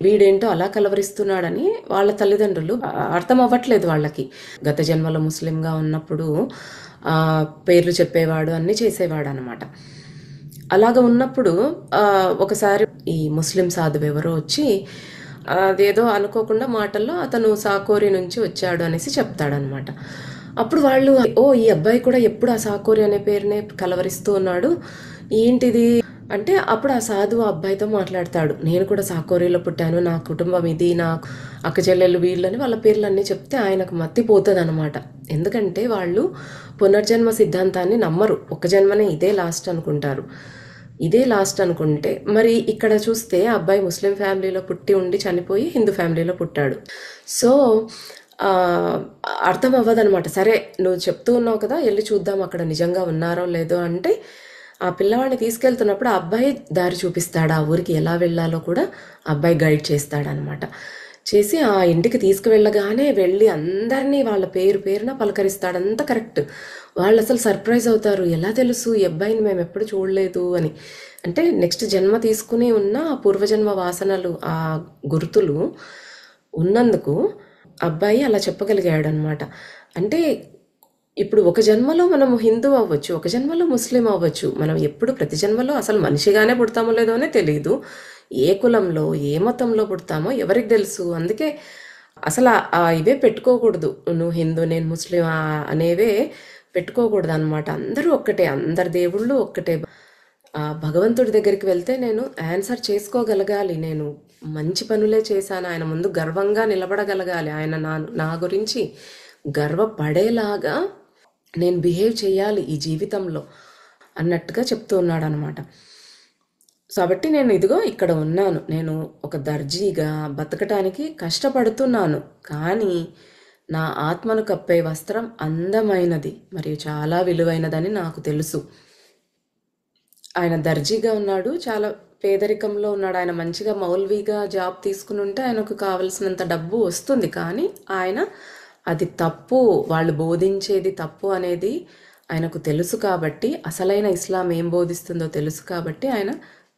వీడేంటో అలా కలవరిస్తున్నాడని వాళ్ళ తల్లిదండ్రులు అర్థం అవ్వట్లేదు వాళ్ళకి. గత జన్మలో ముస్లింగా ఉన్నప్పుడు పేర్లు చెప్పేవాడు, అన్నీ చేసేవాడు అనమాట. అలాగ ఉన్నప్పుడు ఒకసారి ఈ ముస్లిం సాధువు ఎవరో వచ్చి అదేదో అనుకోకుండా మాటల్లో అతను సాకోరి నుంచి వచ్చాడు అనేసి చెప్తాడనమాట. అప్పుడు వాళ్ళు, ఓ ఈ అబ్బాయి కూడా ఎప్పుడు ఆ సాకోరి అనే పేరునే కలవరిస్తూ ఉన్నాడు, ఏంటిది అంటే అప్పుడు ఆ సాధువు ఆ అబ్బాయితో మాట్లాడతాడు. నేను కూడా సాకోరిలో పుట్టాను, నా కుటుంబం ఇది, నా అక్క చెల్లెళ్ళు వీళ్ళని వాళ్ళ పేర్లన్నీ చెప్తే ఆయనకు మత్తిపోతుంది అనమాట. ఎందుకంటే వాళ్ళు పునర్జన్మ సిద్ధాంతాన్ని నమ్మరు. ఒక జన్మనే ఇదే లాస్ట్ అనుకుంటారు. ఇదే లాస్ట్ అనుకుంటే మరి ఇక్కడ చూస్తే ఆ అబ్బాయి ముస్లిం ఫ్యామిలీలో పుట్టి ఉండి చనిపోయి హిందూ ఫ్యామిలీలో పుట్టాడు. సో అర్థం అవ్వదనమాట. సరే నువ్వు చెప్తూ ఉన్నావు కదా, వెళ్ళి చూద్దాం అక్కడ నిజంగా ఉన్నారో లేదో అంటే ఆ పిల్లవాడిని తీసుకెళ్తున్నప్పుడు ఆ అబ్బాయి దారి చూపిస్తాడు, ఆ ఊరికి ఎలా వెళ్ళాలో కూడా ఆ అబ్బాయి గైడ్ చేస్తాడనమాట. చేసి ఆ ఇంటికి తీసుకువెళ్ళగానే వెళ్ళి అందరినీ వాళ్ళ పేరున పలకరిస్తాడు. అంతా కరెక్ట్. వాళ్ళు అసలు సర్ప్రైజ్ అవుతారు, ఎలా తెలుసు ఈ అబ్బాయిని మేము ఎప్పుడు చూడలేదు అని. అంటే నెక్స్ట్ జన్మ తీసుకుని ఉన్న ఆ పూర్వజన్మ వాసనలు, ఆ గుర్తులు ఉన్నందుకు అబ్బాయి అలా చెప్పగలిగాడు అనమాట. అంటే ఇప్పుడు ఒక జన్మలో మనం హిందూ అవ్వచ్చు, ఒక జన్మలో ముస్లిం అవ్వచ్చు. మనం ఎప్పుడు ప్రతి జన్మలో అసలు మనిషిగానే పుడతామో లేదో అనే తెలియదు. ఏ కులంలో ఏ మతంలో పుడతామో ఎవరికి తెలుసు. అందుకే అసలు ఇవే పెట్టుకోకూడదు, నువ్వు హిందూ నేను ముస్లిం అనేవే పెట్టుకోకూడదు అనమాట. అందరూ ఒక్కటే, అందరి దేవుళ్ళు ఒక్కటే. భగవంతుడి దగ్గరికి వెళ్తే నేను ఆన్సర్ చేసుకోగలగాలి, నేను మంచి పనులే చేశాను, ఆయన ముందు గర్వంగా నిలబడగలగాలి, ఆయన నా గురించి గర్వపడేలాగా నేను బిహేవ్ చేయాలి ఈ జీవితంలో అన్నట్టుగా చెప్తూ ఉన్నాడు అనమాట. కాబట్టి నేను ఇదిగో ఇక్కడ ఉన్నాను, నేను ఒక దర్జీగా బతకటానికి కష్టపడుతున్నాను, కానీ నా ఆత్మను కప్పే వస్త్రం అందమైనది మరియు చాలా విలువైనదని నాకు తెలుసు. ఆయన దర్జీగా ఉన్నాడు, చాలా పేదరికంలో ఉన్నాడు. ఆయన మంచిగా మౌల్వీగా జాబ్ తీసుకుని ఉంటే ఆయనకు కావలసినంత డబ్బు వస్తుంది, కానీ ఆయన అది తప్పు, వాళ్ళు బోధించేది తప్పు అనేది ఆయనకు తెలుసు. కాబట్టి అసలైన ఇస్లాం ఏం బోధిస్తుందో తెలుసు కాబట్టి ఆయన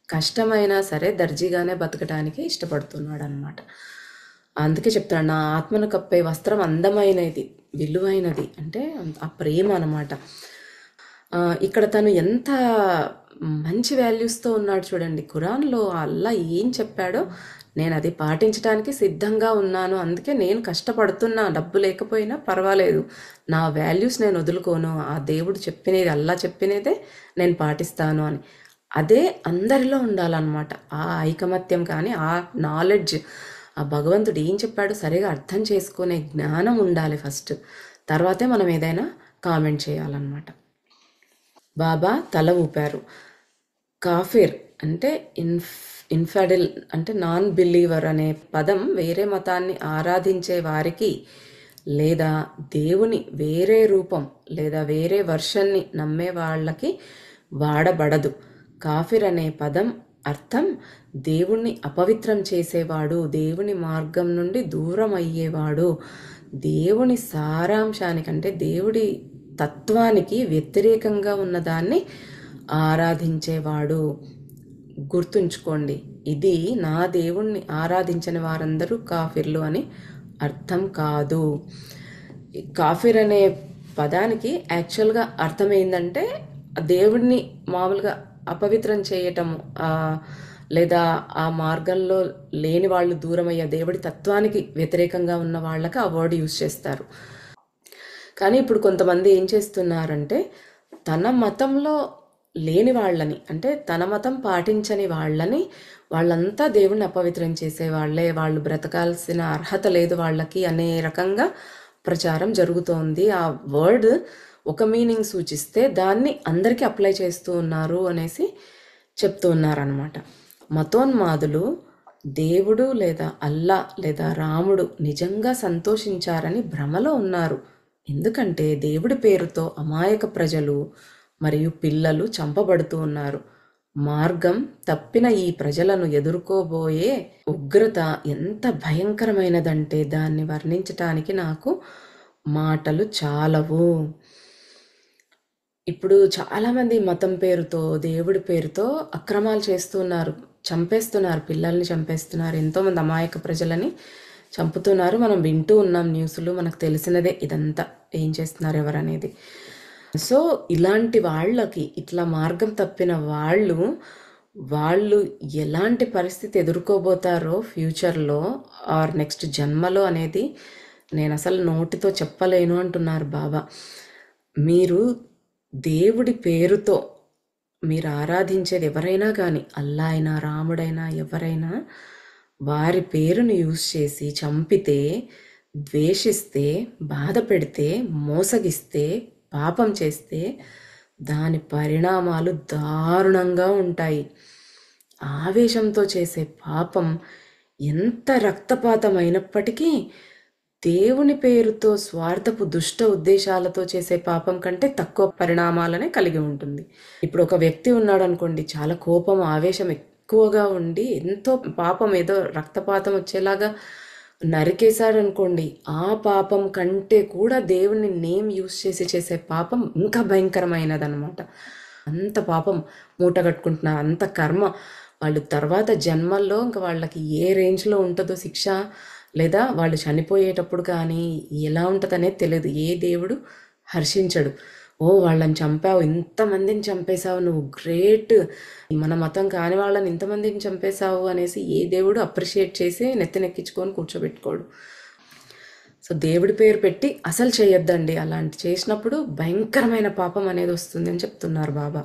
కష్టమైనా సరే దర్జీగానే బతకడానికి ఇష్టపడుతున్నాడు అనమాట. అందుకే చెప్తాడు, నా ఆత్మను కప్పే వస్త్రం అందమైనది విలువైనది, అంటే ఆ ప్రేమ అనమాట. ఇక్కడ తను ఎంత మంచి వాల్యూస్తో ఉన్నాడు చూడండి. ఖురాన్లో అల్లా ఏం చెప్పాడో నేను అది పాటించడానికి సిద్ధంగా ఉన్నాను, అందుకే నేను కష్టపడుతున్నా, డబ్బు లేకపోయినా పర్వాలేదు, నా వాల్యూస్ నేను వదులుకోను, ఆ దేవుడు చెప్పినది అల్లా చెప్పినదే నేను పాటిస్తాను అని. అదే అందరిలో ఉండాలన్నమాట. ఆ ఐకమత్యం కానీ ఆ నాలెడ్జ్, ఆ భగవంతుడు ఏం చెప్పాడో సరిగా అర్థం చేసుకునే జ్ఞానం ఉండాలి ఫస్ట్, తర్వాతే మనం ఏదైనా కామెంట్ చేయాలన్నమాట. బాబా తల ఊపారు. కాఫిర్ అంటే ఇన్ఫెడల్ అంటే నాన్ బిలీవర్ అనే పదం వేరే మతాన్ని ఆరాధించే వారికి లేదా దేవుని వేరే రూపం లేదా వేరే వర్షన్ని నమ్మే వాళ్ళకి వాడబడదు. కాఫిర్ అనే పదం అర్థం దేవుణ్ణి అపవిత్రం చేసేవాడు, దేవుని మార్గం నుండి దూరం అయ్యేవాడు, దేవుని సారాంశానికంటే దేవుడి తత్వానికి వ్యతిరేకంగా ఉన్నదాన్ని ఆరాధించేవాడు. గుర్తుంచుకోండి, ఇది నా దేవుణ్ణి ఆరాధించని వారందరూ కాఫిర్లు అని అర్థం కాదు. కాఫిర్ అనే పదానికి యాక్చువల్గా అర్థం ఏంటంటే దేవుడిని మామూలుగా అపవిత్రం చేయటము, లేదా ఆ మార్గంలో లేని వాళ్ళు దూరమయ్యే దేవుడి తత్వానికి వ్యతిరేకంగా ఉన్న వాళ్ళకి ఆ వర్డ్ యూజ్ చేస్తారు. కానీ ఇప్పుడు కొంతమంది ఏం చేస్తున్నారంటే తన మతంలో లేని వాళ్ళని, అంటే తన మతం పాటించని వాళ్ళని, వాళ్ళంతా దేవుణ్ణి అపవిత్రం చేసే వాళ్ళే, వాళ్ళు బ్రతకాల్సిన అర్హత లేదు వాళ్ళకి అనే రకంగా ప్రచారం జరుగుతోంది. ఆ వర్డ్ ఒక మీనింగ్ సూచిస్తే దాన్ని అందరికీ అప్లై చేస్తూ ఉన్నారు అనేసి చెప్తూ ఉన్నారనమాట. మతోన్మాదులు దేవుడు లేదా అల్లా లేదా రాముడు నిజంగా సంతోషించారని భ్రమలో ఉన్నారు. ఎందుకంటే దేవుడి పేరుతో అమాయక ప్రజలు మరియు పిల్లలు చంపబడుతూ ఉన్నారు. మార్గం తప్పిన ఈ ప్రజలను ఎదుర్కోబోయే ఉగ్రత ఎంత భయంకరమైనదంటే దాన్ని వర్ణించటానికి నాకు మాటలు చాలవు. ఇప్పుడు చాలామంది మతం పేరుతో దేవుడి పేరుతో అక్రమాలు చేస్తున్నారు, చంపేస్తున్నారు, పిల్లల్ని చంపేస్తున్నారు, ఎంతోమంది అమాయక ప్రజలని చంపుతున్నారు. మనం వింటూ ఉన్నాం న్యూస్లు, మనకు తెలిసినదే ఇదంతా ఏం చేస్తున్నారు ఎవరనేది. సో ఇలాంటి వాళ్ళకి, ఇట్లా మార్గం తప్పిన వాళ్ళు వాళ్ళు ఎలాంటి పరిస్థితి ఎదుర్కోబోతారో ఫ్యూచర్లో ఆర్ నెక్స్ట్ జన్మలో అనేది నేను అసలు నోటితో చెప్పలేను అంటున్నారు బాబా. మీరు దేవుడి పేరుతో మీరు ఆరాధించేది ఎవరైనా కానీ, అల్లా అయినా రాముడైనా ఎవరైనా, వారి పేరును యూజ్ చేసి చంపితే, ద్వేషిస్తే, బాధ పెడితే, మోసగిస్తే, పాపం చేస్తే దాని పరిణామాలు దారుణంగా ఉంటాయి. ఆవేశంతో చేసే పాపం ఎంత రక్తపాతమైనప్పటికీ దేవుని పేరుతో స్వార్థపు దుష్ట ఉద్దేశాలతో చేసే పాపం కంటే తక్కువ పరిణామాలనే కలిగి ఉంటుంది. ఇప్పుడు ఒక వ్యక్తి ఉన్నాడు అనుకోండి, చాలా కోపం ఆవేశం ఎక్కువగా ఉండి ఎంతో పాపం ఏదో రక్తపాతం వచ్చేలాగా నరికేశాడు అనుకోండి, ఆ పాపం కంటే కూడా దేవుని నేమ్ యూజ్ చేసి చేసే పాపం ఇంకా భయంకరమైనదన్నమాట. అంత పాపం మూట కట్టుకుంటున్నారు, అంత కర్మ. వాళ్ళు తర్వాత జన్మల్లో ఇంకా వాళ్ళకి ఏ రేంజ్లో ఉంటుందో శిక్ష, లేదా వాళ్ళు చనిపోయేటప్పుడు కానీ ఎలా ఉంటుందనేది తెలియదు. ఏ దేవుడు హర్షించడు. ఓ వాళ్ళని చంపావు, ఇంతమందిని చంపేశావు, నువ్వు గ్రేట్, మన మతం కాని వాళ్ళని ఇంతమందిని చంపేశావు అనేసి ఏ దేవుడు అప్రిషియేట్ చేసి నెత్తినెక్కించుకొని కూర్చోబెట్టుకోడు. సో దేవుడి పేరు పెట్టి అసలు చేయొద్దండి. అలాంటి చేసినప్పుడు భయంకరమైన పాపం అనేది వస్తుంది అని చెప్తున్నారు బాబా.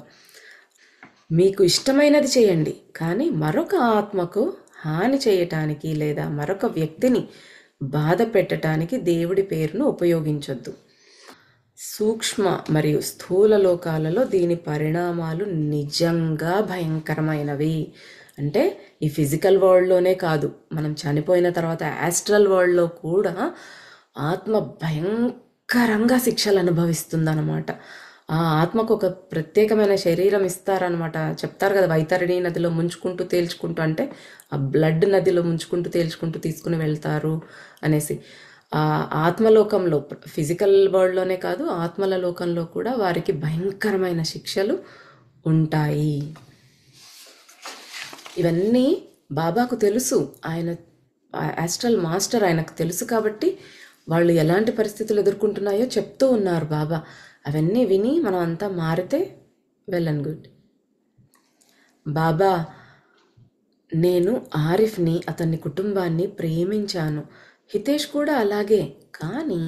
మీకు ఇష్టమైనది చేయండి, కానీ మరొక ఆత్మకు హాని చేయటానికి లేదా మరొక వ్యక్తిని బాధ పెట్టడానికి దేవుడి పేరును ఉపయోగించొద్దు. సూక్ష్మ మరియు స్థూల లోకాలలో దీని పరిణామాలు నిజంగా భయంకరమైనవి. అంటే ఈ ఫిజికల్ వరల్డ్లోనే కాదు, మనం చనిపోయిన తర్వాత యాస్ట్రల్ వరల్డ్లో కూడా ఆత్మ భయంకరంగా శిక్షలు అనుభవిస్తుందన్నమాట. ఆ ఆత్మకు ఒక ప్రత్యేకమైన శరీరం ఇస్తారనమాట. చెప్తారు కదా, వైతరిణి నదిలో ముంచుకుంటూ తేల్చుకుంటూ, అంటే ఆ బ్లడ్ నదిలో ముంచుకుంటూ తేల్చుకుంటూ తీసుకుని వెళ్తారు అనేసి. ఆ ఆత్మలోకంలో, ఫిజికల్ వరల్డ్లోనే కాదు ఆత్మల లోకంలో కూడా వారికి భయంకరమైన శిక్షలు ఉంటాయి. ఇవన్నీ బాబాకు తెలుసు. ఆయన ఆస్ట్రల్ మాస్టర్, ఆయనకు తెలుసు కాబట్టి వాళ్ళు ఎలాంటి పరిస్థితులు ఎదుర్కొంటున్నాయో చెప్తూ ఉన్నారు బాబా. అవన్నీ విని మనం అంతా మారితే వెల్ అండ్ గుడ్. బాబా, నేను ఆరిఫ్ని, అతని కుటుంబాన్ని ప్రేమించాను. హితేష్ కూడా అలాగే. కానీ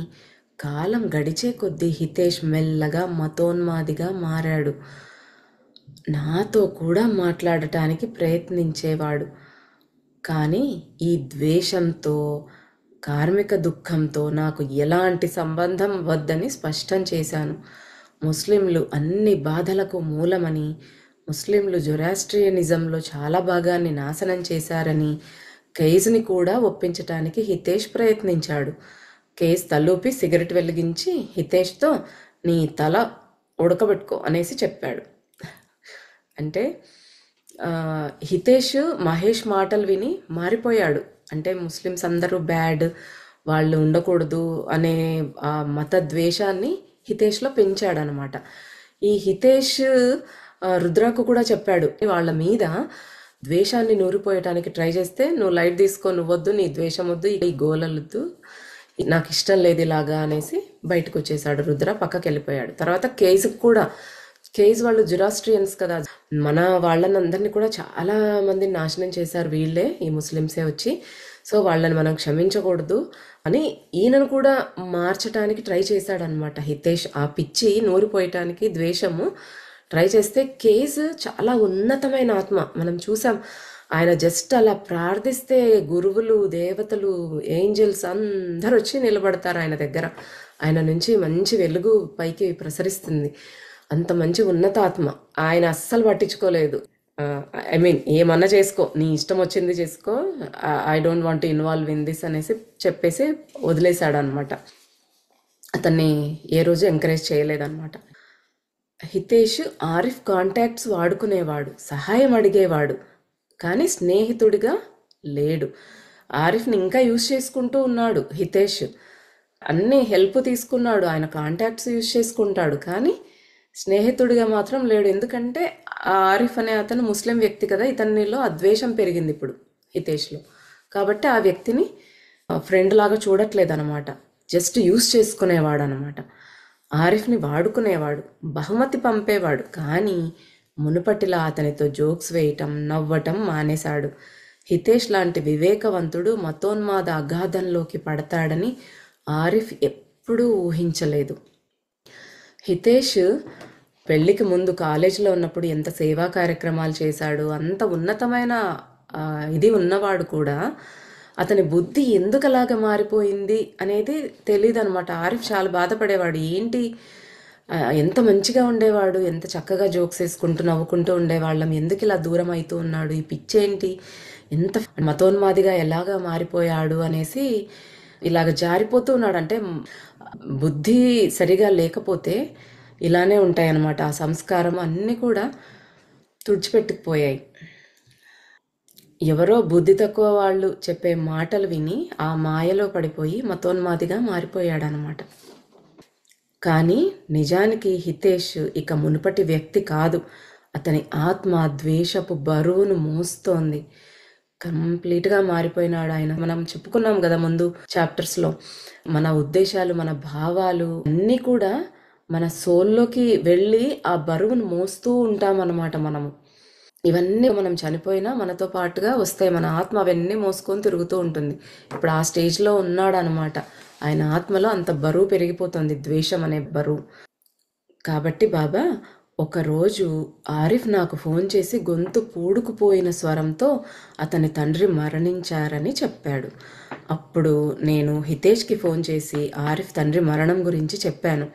కాలం గడిచే కొద్దీ హితేష్ మెల్లగా మతోన్మాదిగా మారాడు. నాతో కూడా మాట్లాడటానికి ప్రయత్నించేవాడు. కానీ ఈ ద్వేషంతో, కార్మిక దుఃఖంతో నాకు ఎలాంటి సంబంధం వద్దని స్పష్టం చేశాను. ముస్లింలు అన్ని బాధలకు మూలమని, ముస్లింలు జొరాస్ట్రియనిజంలో చాలా భాగాన్ని నాశనం చేశారని కేజ్ని కూడా ఒప్పించటానికి హితేష్ ప్రయత్నించాడు. కేజ్ తలూపి సిగరెట్ వెలిగించి హితేష్తో నీ తల ఉడకబెట్టుకో అనేసి చెప్పాడు. అంటే హితేష్ మహేష్ మాటలు విని మారిపోయాడు. అంటే ముస్లిమ్స్ అందరూ బ్యాడ్, వాళ్ళు ఉండకూడదు అనే ఆ మత ద్వేషాన్ని హితేష్లో పెంచాడనమాట. ఈ హితేష్ రుద్రకు కూడా చెప్పాడు, వాళ్ళ మీద ద్వేషాన్ని నూరిపోయటానికి ట్రై చేస్తే నువ్వు లైట్ తీసుకో, నువ్వొద్దు, నీ ద్వేషం వద్దు, ఈ గోలలొద్దు, నాకు ఇష్టం లేదు ఇలాగా అనేసి బయటకు వచ్చేసాడు. రుద్ర పక్కకి వెళ్ళిపోయాడు. తర్వాత కేజ్కి కూడా, కేజ్ వాళ్ళు జొరాస్ట్రియన్స్ కదా, మన వాళ్ళని అందరినీ కూడా చాలా మందిని నాశనం చేశారు వీళ్ళే, ఈ ముస్లిమ్సే వచ్చి. సో వాళ్ళని మనం క్షమించకూడదు అని ఈయనను కూడా మార్చడానికి ట్రై చేశాడనమాట హితేష్. ఆ పిచ్చి నూరిపోయటానికి ద్వేషము ట్రై చేస్తే కేజ్ చాలా ఉన్నతమైన ఆత్మ, మనం చూసాం. ఆయన జస్ట్ అలా ప్రార్థిస్తే గురువులు, దేవతలు, ఏంజల్స్ అందరు వచ్చి నిలబడతారు ఆయన దగ్గర. ఆయన నుంచి మంచి వెలుగు పైకి ప్రసరిస్తుంది. అంత మంచి ఉన్నతాత్మ. ఆయన అస్సలు పట్టించుకోలేదు. ఐ మీన్ ఏమన్నా చేసుకో, నీ ఇష్టం వచ్చింది చేసుకో, I don't want to involve in this అనేసి చెప్పేసి వదిలేశాడు అనమాట. అతన్ని ఏ రోజు ఎంకరేజ్ చేయలేదన్నమాట. హితేష్ ఆరిఫ్ కాంటాక్ట్స్ వాడుకునేవాడు, సహాయం అడిగేవాడు, కానీ స్నేహితుడిగా లేడు. ఆరిఫ్ని ఇంకా యూజ్ చేసుకుంటూ ఉన్నాడు హితేష్. అన్ని హెల్ప్ తీసుకున్నాడు, ఆయన కాంటాక్ట్స్ యూజ్ చేసుకుంటాడు, కానీ స్నేహితుడిగా మాత్రం లేడు. ఎందుకంటే ఆరిఫ్ అనే అతను ముస్లిం వ్యక్తి కదా, ఇతనిలో అద్వేషం పెరిగింది ఇప్పుడు హితేష్లో. కాబట్టి ఆ వ్యక్తిని ఫ్రెండ్ లాగా చూడట్లేదు అనమాట, జస్ట్ యూజ్ చేసుకునేవాడు అనమాట. ఆరిఫ్ని వాడుకునేవాడు, బహుమతి పంపేవాడు, కానీ మునుపటిలా అతనితో జోక్స్ వేయటం, నవ్వటం మానేశాడు. హితేష్ లాంటి వివేకవంతుడు మతోన్మాద అగాధంలోకి పడతాడని ఆరిఫ్ ఎప్పుడూ ఊహించలేదు. హితేష్ పెళ్లికి ముందు కాలేజీలో ఉన్నప్పుడు ఎంత సేవా కార్యక్రమాలు చేశాడు, అంత ఉన్నతమైన ఇది ఉన్నవాడు కూడా అతని బుద్ధి ఎందుకు అలాగా మారిపోయింది అనేది తెలియదు అనమాట. ఆరిఫ్ చాలా బాధపడేవాడు. ఏంటి, ఎంత మంచిగా ఉండేవాడు, ఎంత చక్కగా జోక్స్ వేసుకుంటూ నవ్వుకుంటూ ఉండేవాళ్ళం, ఎందుకు ఇలా దూరం అవుతూ ఉన్నాడు, ఈ పిచ్చేంటి, ఎంత మతోన్మాదిగా ఎలాగా మారిపోయాడు అనేసి ఇలాగ జారిపోతూ ఉన్నాడు. అంటే బుద్ధి సరిగా లేకపోతే ఇలానే ఉంటాయన్నమాట. ఆ సంస్కారం అన్నీ కూడా తుడిచిపెట్టుకుపోయాయి. ఎవరో బుద్ధి తక్కువ వాళ్ళు చెప్పే మాటలు విని ఆ మాయలో పడిపోయి మతోన్మాదిగా మారిపోయాడనమాట. కానీ నిజానికి హితేష్ ఇక మునుపటి వ్యక్తి కాదు. అతని ఆత్మ ద్వేషపు బరువును మోస్తోంది. కంప్లీట్గా మారిపోయినాడు ఆయన. మనం చెప్పుకున్నాం కదా ముందు చాప్టర్స్లో, మన ఉద్దేశాలు, మన భావాలు అన్నీ కూడా మన సోల్లోకి వెళ్ళి ఆ బరువును మోస్తూ ఉంటామన్నమాట. ఇవన్నీ మనం చనిపోయినా మనతో పాటుగా వస్తాయి. మన ఆత్మ అవన్నీ మోసుకొని తిరుగుతూ ఉంటుంది. ఇప్పుడు ఆ స్టేజ్లో ఉన్నాడు అనమాట. ఆయన ఆత్మలో అంత బరువు పెరిగిపోతుంది, ద్వేషం అనే బరువు. కాబట్టి బాబా ఒకరోజు ఆరిఫ్ నాకు ఫోన్ చేసి గొంతు పూడుకుపోయిన స్వరంతో అతని తండ్రి మరణించారని చెప్పాడు. అప్పుడు నేను హితేష్కి ఫోన్ చేసి ఆరిఫ్ తండ్రి మరణం గురించి చెప్పాను.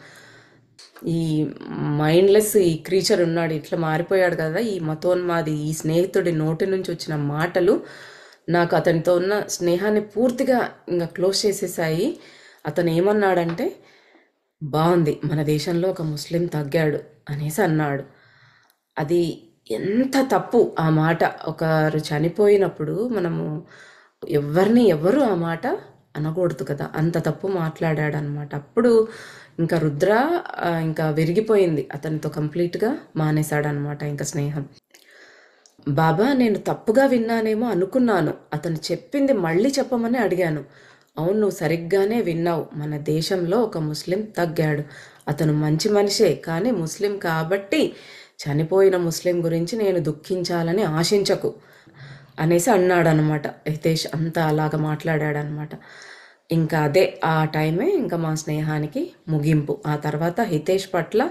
ఈ మైండ్లెస్ ఈ క్రీచర్ ఉన్నాడు, ఇట్లా మారిపోయాడు కదా, ఈ మతోన్మాది, ఈ స్నేహితుడి నోటి నుంచి వచ్చిన మాటలు నాకు అతనితో ఉన్న స్నేహాన్ని పూర్తిగా ఇంకా క్లోజ్ చేసేసాయి. అతను ఏమన్నాడంటే, బాగుంది, మన దేశంలో ఒక ముస్లిం తగ్గాడు అనేసి అన్నాడు. అది ఎంత తప్పు ఆ మాట. ఒకరు చనిపోయినప్పుడు మనము ఎవరు ఆ మాట అనకూడదు కదా, అంత తప్పు మాట్లాడాడు అనమాట. అప్పుడు ఇంకా రుద్ర ఇంకా విరిగిపోయింది, అతనితో కంప్లీట్గా మానేశాడనమాట ఇంకా స్నేహం. బాబా, నేను తప్పుగా విన్నానేమో అనుకున్నాను, అతను చెప్పింది మళ్ళీ చెప్పమని అడిగాను. అవును, నువ్వు సరిగ్గానే విన్నావు. మన దేశంలో ఒక ముస్లిం తగ్గాడు. అతను మంచి మనిషే, కానీ ముస్లిం కాబట్టి చనిపోయిన ముస్లిం గురించి నేను దుఃఖించాలని ఆశించకు అనేసి అన్నాడనమాట. హితేష్ అంతా అలాగ మాట్లాడాడనమాట. ఇంకా అదే ఆ టైమే ఇంకా మా స్నేహానికి ముగింపు. ఆ తర్వాత హితేష్ పట్ల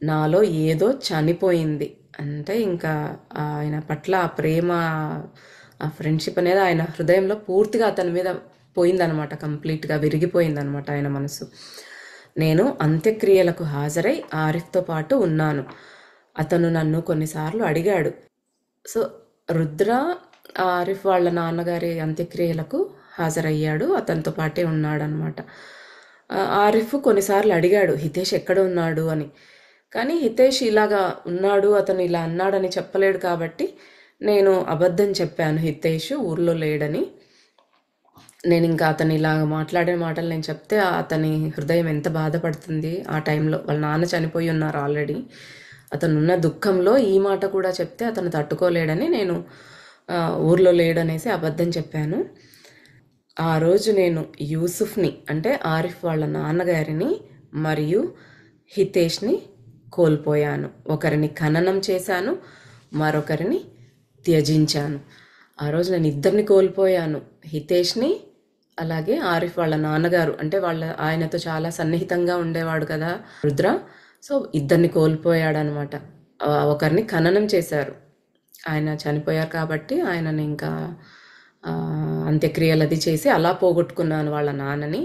నాలో ఏదో చనిపోయింది. అంటే ఇంకా ఆయన పట్ల ఆ ప్రేమ, ఆ ఫ్రెండ్షిప్ అనేది ఆయన హృదయంలో పూర్తిగా అతని మీద పోయిందనమాట. కంప్లీట్గా విరిగిపోయిందనమాట ఆయన మనసు. నేను అంత్యక్రియలకు హాజరై ఆరిఫ్తో పాటు ఉన్నాను. అతను నన్ను కొన్నిసార్లు అడిగాడు. సో రుద్ర ఆరిఫ్ వాళ్ళ నాన్నగారి అంత్యక్రియలకు హాజరయ్యాడు, అతనితో పాటే ఉన్నాడనమాట. ఆరిఫ్ కొన్నిసార్లు అడిగాడు హితేష్ ఎక్కడ ఉన్నాడు అని. కానీ హితేష్ ఇలాగా ఉన్నాడు, అతను ఇలా అన్నాడని చెప్పలేడు కాబట్టి నేను అబద్ధం చెప్పాను, హితేష్ ఊర్లో లేడని. నేను ఇంకా అతను ఇలా మాట్లాడే మాటలు నేను చెప్తే అతని హృదయం ఎంత బాధపడుతుంది. ఆ టైంలో వాళ్ళ నాన్న చనిపోయి ఉన్నారు ఆల్రెడీ. అతనున్న దుఃఖంలో ఈ మాట కూడా చెప్తే అతను తట్టుకోలేడని నేను ఊర్లో లేడనేసి అబద్ధం చెప్పాను. ఆ రోజు నేను యూసుఫ్ని, అంటే ఆరిఫ్ వాళ్ళ నాన్నగారిని మరియు హితేష్ని కోల్పోయాను. ఒకరిని ఖననం చేశాను, మరొకరిని త్యజించాను. ఆ రోజు నేను ఇద్దరిని కోల్పోయాను, హితేష్ని అలాగే ఆరిఫ్ వాళ్ళ నాన్నగారు. అంటే ఆయనతో చాలా సన్నిహితంగా ఉండేవాడు కదా రుద్ర. సో ఇద్దరిని కోల్పోయాడనమాట. ఒకరిని ఖననం చేశారు, ఆయన చనిపోయారు కాబట్టి ఆయనని ఇంకా అంత్యక్రియలు అది చేసి అలా పోగొట్టుకున్నాను వాళ్ళ నాన్నని.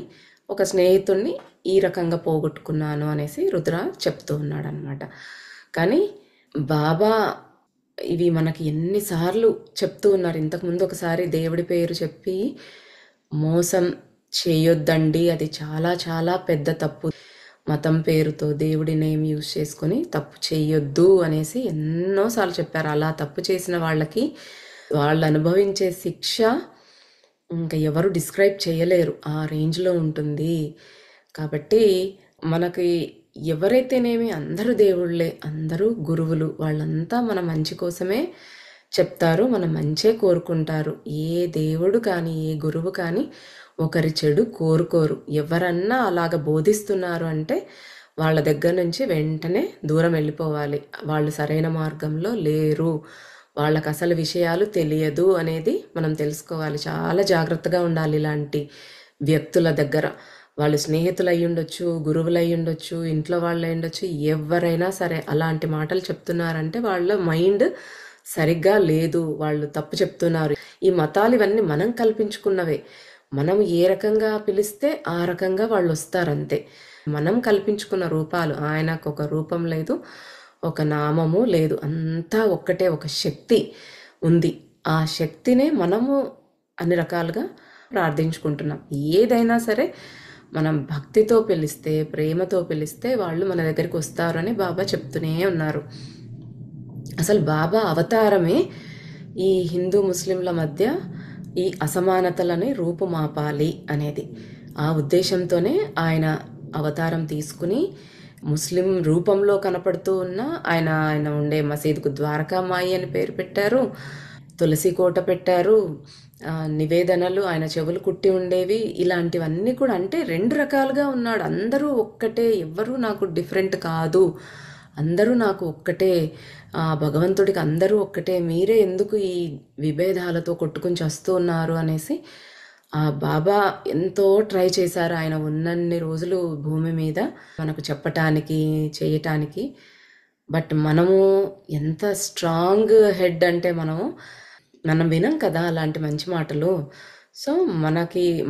ఒక స్నేహితుడిని ఈ రకంగా పోగొట్టుకున్నాను అనేసి రుద్ర చెప్తూ ఉన్నాడు అనమాట. కానీ బాబా ఇవి మనకి ఎన్నిసార్లు చెప్తూ ఉన్నారు. ఇంతకుముందు ఒకసారి దేవుడి పేరు చెప్పి మోసం చేయొద్దండి, అది చాలా చాలా పెద్ద తప్పు. మతం పేరుతో దేవుడి నేమ్ యూజ్ చేసుకొని తప్పు చేయొద్దు అనేసి ఎన్నోసార్లు చెప్పారు. అలా తప్పు చేసిన వాళ్ళకి వాళ్ళు అనుభవించే శిక్ష ఇంకా ఎవరు డిస్క్రైబ్ చేయలేరు, ఆ రేంజ్లో ఉంటుంది. కాబట్టి మనకి ఎవరైతేనేమి అందరూ దేవుళ్ళే, అందరూ గురువులు, వాళ్ళంతా మన మంచి కోసమే చెప్తారు, మన మంచే కోరుకుంటారు. ఏ దేవుడు కానీ ఏ గురువు కానీ ఒకరి చెడు కోరుకోరు. ఎవరన్నా అలాగ బోధిస్తున్నారు అంటే వాళ్ళ దగ్గర నుంచి వెంటనే దూరం వెళ్ళిపోవాలి. వాళ్ళు సరైన మార్గంలో లేరు, వాళ్ళకి అసలు విషయాలు తెలియదు అనేది మనం తెలుసుకోవాలి. చాలా జాగ్రత్తగా ఉండాలి ఇలాంటి వ్యక్తుల దగ్గర. వాళ్ళు స్నేహితులు అయి ఉండొచ్చు, గురువులు అయి ఉండొచ్చు, ఇంట్లో వాళ్ళు అయి ఉండొచ్చు, ఎవరైనా సరే అలాంటి మాటలు చెప్తున్నారంటే వాళ్ళ మైండ్ సరిగ్గా లేదు, వాళ్ళు తప్పు చెప్తున్నారు. ఈ మతాలు ఇవన్నీ మనం కల్పించుకున్నవే. మనం ఏ రకంగా పిలిస్తే ఆ రకంగా వాళ్ళు వస్తారంతే. మనం కల్పించుకున్న రూపాలు. ఆయనకు ఒక రూపం లేదు, ఒక నామము లేదు, అంతా ఒక్కటే, ఒక శక్తి ఉంది. ఆ శక్తినే మనము అన్ని రకాలుగా ప్రార్థించుకుంటున్నాం. ఏదైనా సరే మనం భక్తితో పిలిస్తే, ప్రేమతో పిలిస్తే వాళ్ళు మన దగ్గరికి వస్తారు అని బాబా చెప్తూనే ఉన్నారు. అసలు బాబా అవతారమే ఈ హిందూ ముస్లింల మధ్య ఈ అసమానతలని రూపుమాపాలి అనేది. ఆ ఉద్దేశంతోనే ఆయన అవతారం తీసుకుని ముస్లిం రూపంలో కనపడుతూ ఉన్న ఆయన ఉండే మసీదుకు ద్వారకామాయి అని పేరు పెట్టారు, తులసి కోట పెట్టారు, నివేదనలు ఆయన చెవులు కుట్టి ఉండేవి. ఇలాంటివన్నీ కూడా అంటే 2 రకాలుగా ఉన్నాడు. అందరూ ఒక్కటే, ఎవ్వరూ నాకు డిఫరెంట్ కాదు, అందరూ నాకు ఒక్కటే, భగవంతుడికి అందరూ ఒక్కటే, మీరే ఎందుకు ఈ విభేదాలతో కొట్టుకుని చస్తూ ఉన్నారు అనేసి ఆ బాబా ఎంతో ట్రై చేశారు ఆయన ఉన్నన్ని రోజులు భూమి మీద మనకు చెప్పటానికి, చేయటానికి. బట్ మనము ఎంత స్ట్రాంగ్ హెడ్ అంటే మనం వినం కదా అలాంటి మంచి మాటలు. సో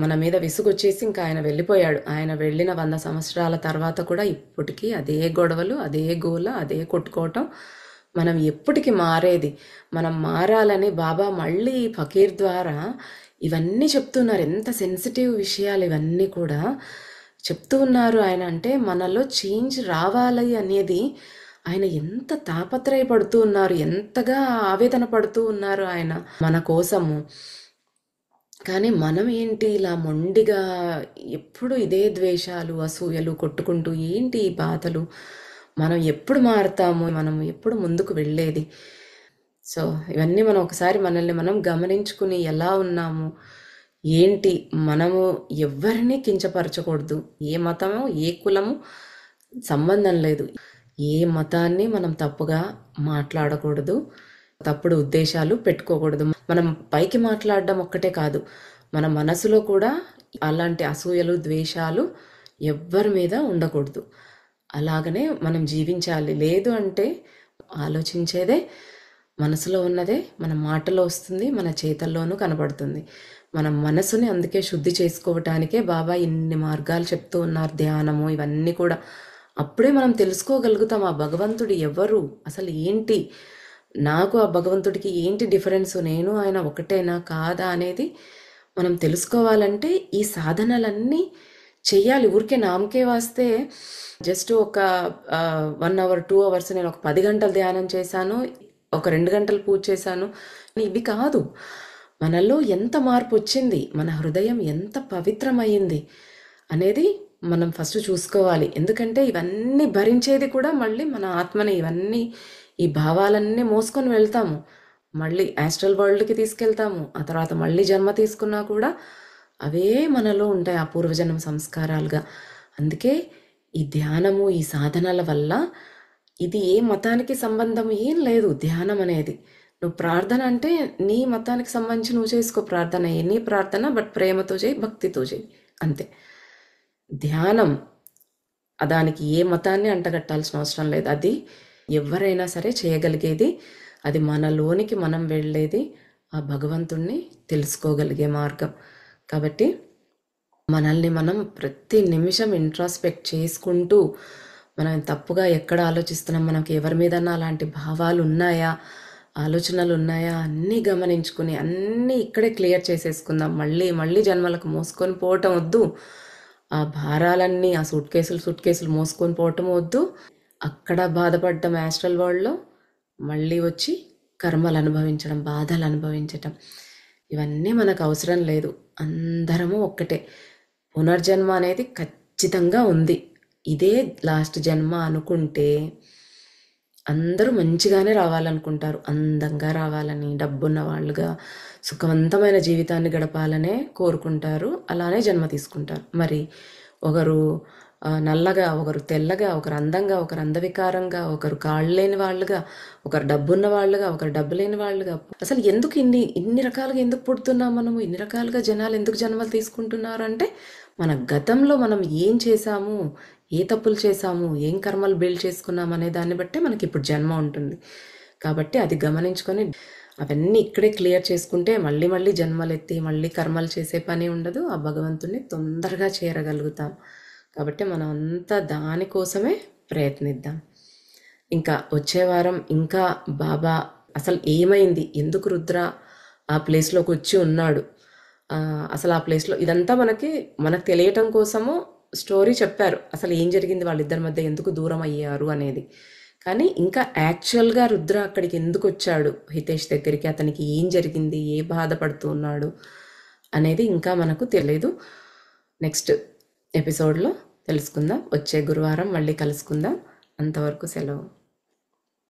మన మీద విసుగొచ్చేసి ఇంకా ఆయన వెళ్ళిపోయాడు. ఆయన వెళ్ళిన 100 సంవత్సరాల తర్వాత కూడా ఇప్పటికీ అదే గొడవలు, అదే గోల, అదే కొట్టుకోవటం. మనం ఎప్పటికి మారేది? మనం మారాలని బాబా మళ్ళీ ఫకీర్ ద్వారా ఇవన్నీ చెప్తున్నారు. ఎంత సెన్సిటివ్ విషయాలు ఇవన్నీ కూడా చెప్తూ ఉన్నారు ఆయన. అంటే మనలో చేంజ్ రావాలి అనేది ఆయన ఎంత తాపత్రయపడుతూ ఉన్నారు, ఎంతగా ఆవేదన పడుతూ ఉన్నారు ఆయన మన కోసము. కానీ మనం ఏంటి ఇలా మొండిగా ఎప్పుడు ఇదే ద్వేషాలు, అసూయలు కొట్టుకుంటూ ఏంటి ఈ బాధలు? మనం ఎప్పుడు మారుతాము? మనం ఎప్పుడు ముందుకు వెళ్ళేది? సో ఇవన్నీ మనం ఒకసారి మనల్ని మనం గమనించుకుని ఎలా ఉన్నాము ఏంటి, మనము ఎవరిని కించపరచకూడదు. ఏ మతము, ఏ కులము సంబంధం లేదు. ఏ మతాన్ని మనం తప్పుగా మాట్లాడకూడదు, తప్పుడు ఉద్దేశాలు పెట్టుకోకూడదు. మనం పైకి మాట్లాడడం ఒక్కటే కాదు, మన మనసులో కూడా అలాంటి అసూయలు, ద్వేషాలు ఎవ్వరి మీద ఉండకూడదు. అలాగనే మనం జీవించాలి. లేదు అంటే ఆలోచించేదే, మనసులో ఉన్నదే మన మాటలో వస్తుంది, మన చేతల్లోనూ కనబడుతుంది. మన మనసుని అందుకే శుద్ధి చేసుకోవటానికే బాబా ఇన్ని మార్గాలు చెప్తూ ఉన్నారు, ధ్యానము ఇవన్నీ కూడా. అప్పుడే మనం తెలుసుకోగలుగుతాం ఆ భగవంతుడు ఎవరు, అసలు ఏంటి, నాకు ఆ భగవంతుడికి ఏంటి డిఫరెన్స్, నేను ఆయన ఒకటేనా కాదా అనేది మనం తెలుసుకోవాలంటే ఈ సాధనలన్నీ చెయ్యాలి. ఊరికే నామకే వాస్తే జస్ట్ ఒక 1 అవర్ 2 అవర్స్ నేను ఒక 10 గంటలు ధ్యానం చేశాను, ఒక 2 గంటలు పూజ చేశాను, ఇవి కాదు. మనలో ఎంత మార్పు వచ్చింది, మన హృదయం ఎంత పవిత్రమైంది అనేది మనం ఫస్ట్ చూసుకోవాలి. ఎందుకంటే ఇవన్నీ భరించేది కూడా మళ్ళీ మన ఆత్మని. ఇవన్నీ ఈ భావాలన్నీ మోసుకొని వెళ్తాము, మళ్ళీ యాస్ట్రల్ వరల్డ్కి తీసుకెళ్తాము. ఆ తర్వాత మళ్ళీ జన్మ తీసుకున్నా కూడా అవే మనలో ఉంటాయి, ఆ పూర్వజన్మ సంస్కారాలుగా. అందుకే ఈ ధ్యానము, ఈ సాధనల వల్ల ఇది ఏ మతానికి సంబంధం ఏం లేదు. ధ్యానం అనేది నువ్వు ప్రార్థన అంటే నీ మతానికి సంబంధించి నువ్వు చేసుకో ప్రార్థన, నీ ప్రార్థన, బట్ ప్రేమతో చేయి, భక్తితో చేయి, అంతే. ధ్యానం దానికి ఏ మతాన్ని అంటగట్టాల్సిన అవసరం లేదు. అది ఎవరైనా సరే చేయగలిగేది. అది మనలోనికి మనం వెళ్ళేది, ఆ భగవంతుణ్ణి తెలుసుకోగలిగే మార్గం. కాబట్టి మనల్ని మనం ప్రతి నిమిషం ఇంట్రాస్పెక్ట్ చేసుకుంటూ, మనం తప్పుగా ఎక్కడ ఆలోచిస్తున్నాం, మనకి ఎవరి మీదన్నా అలాంటి భావాలు ఉన్నాయా, ఆలోచనలు ఉన్నాయా, అన్నీ గమనించుకుని అన్నీ ఇక్కడే క్లియర్ చేసేసుకుందాం. మళ్ళీ జన్మలకు మోసుకొని పోవటం వద్దు. ఆ భారాలన్నీ, ఆ సూట్ కేసులు మోసుకొని పోవటం వద్దు. అక్కడ బాధపడ్డం యాస్ట్రల్ వరల్డ్లో, మళ్ళీ వచ్చి కర్మలు అనుభవించడం, బాధలు అనుభవించటం, ఇవన్నీ మనకు అవసరం లేదు. అందరము ఒక్కటే. పునర్జన్మ అనేది ఖచ్చితంగా ఉంది. ఇదే లాస్ట్ జన్మ అనుకుంటే అందరూ మంచిగానే రావాలనుకుంటారు, అందంగా రావాలని, డబ్బున్న వాళ్ళుగా సుఖవంతమైన జీవితాన్ని గడపాలనే కోరుకుంటారు, అలానే జన్మ తీసుకుంటారు. మరి ఒకరు నల్లగా, ఒకరు తెల్లగా, ఒకరు అందంగా, ఒకరు అందవికారంగా, ఒకరు కాళ్ళు లేని వాళ్ళుగా, ఒకరు డబ్బున్న వాళ్ళుగా, ఒకరు డబ్బు లేని వాళ్ళుగా. అసలు ఎందుకు ఇన్ని రకాలుగా ఎందుకు పుడుతున్నాం మనము? ఇన్ని రకాలుగా జనాలు ఎందుకు జన్మలు తీసుకుంటున్నారు అంటే, మన గతంలో మనం ఏం చేశాము, ఏ తప్పులు చేశాము, ఏం కర్మలు బిల్డ్ చేసుకున్నాం అనే దాన్ని బట్టే మనకి ఇప్పుడు జన్మ ఉంటుంది. కాబట్టి అది గమనించుకొని అవన్నీ ఇక్కడే క్లియర్ చేసుకుంటే మళ్ళీ మళ్ళీ జన్మలెత్తి మళ్ళీ కర్మలు చేసే పని ఉండదు. ఆ భగవంతుని తొందరగా చేరగలుగుతాం. కాబట్టి మనం అంతా దానికోసమే ప్రయత్నిద్దాం. ఇంకా వచ్చే వారం ఇంకా బాబా అసలు ఏమైంది, ఎందుకు రుద్ర ఆ ప్లేస్లోకి వచ్చి ఉన్నాడు, అసలు ఆ ప్లేస్లో ఇదంతా మనకు తెలియటం కోసము స్టోరీ చెప్పారు. అసలు ఏం జరిగింది, వాళ్ళిద్దరి మధ్య ఎందుకు దూరం అయ్యారు అనేది. కానీ ఇంకా యాక్చువల్గా రుద్ర అక్కడికి ఎందుకు వచ్చాడు, హితేష్ దగ్గరికి, అతనికి ఏం జరిగింది, ఏ బాధపడుతూ ఉన్నాడు అనేది ఇంకా మనకు తెలియదు. నెక్స్ట్ ఎపిసోడ్లో తెలుసుకుందాం. వచ్చే గురువారం మళ్ళీ కలుసుకుందాం. అంతవరకు సెలవు.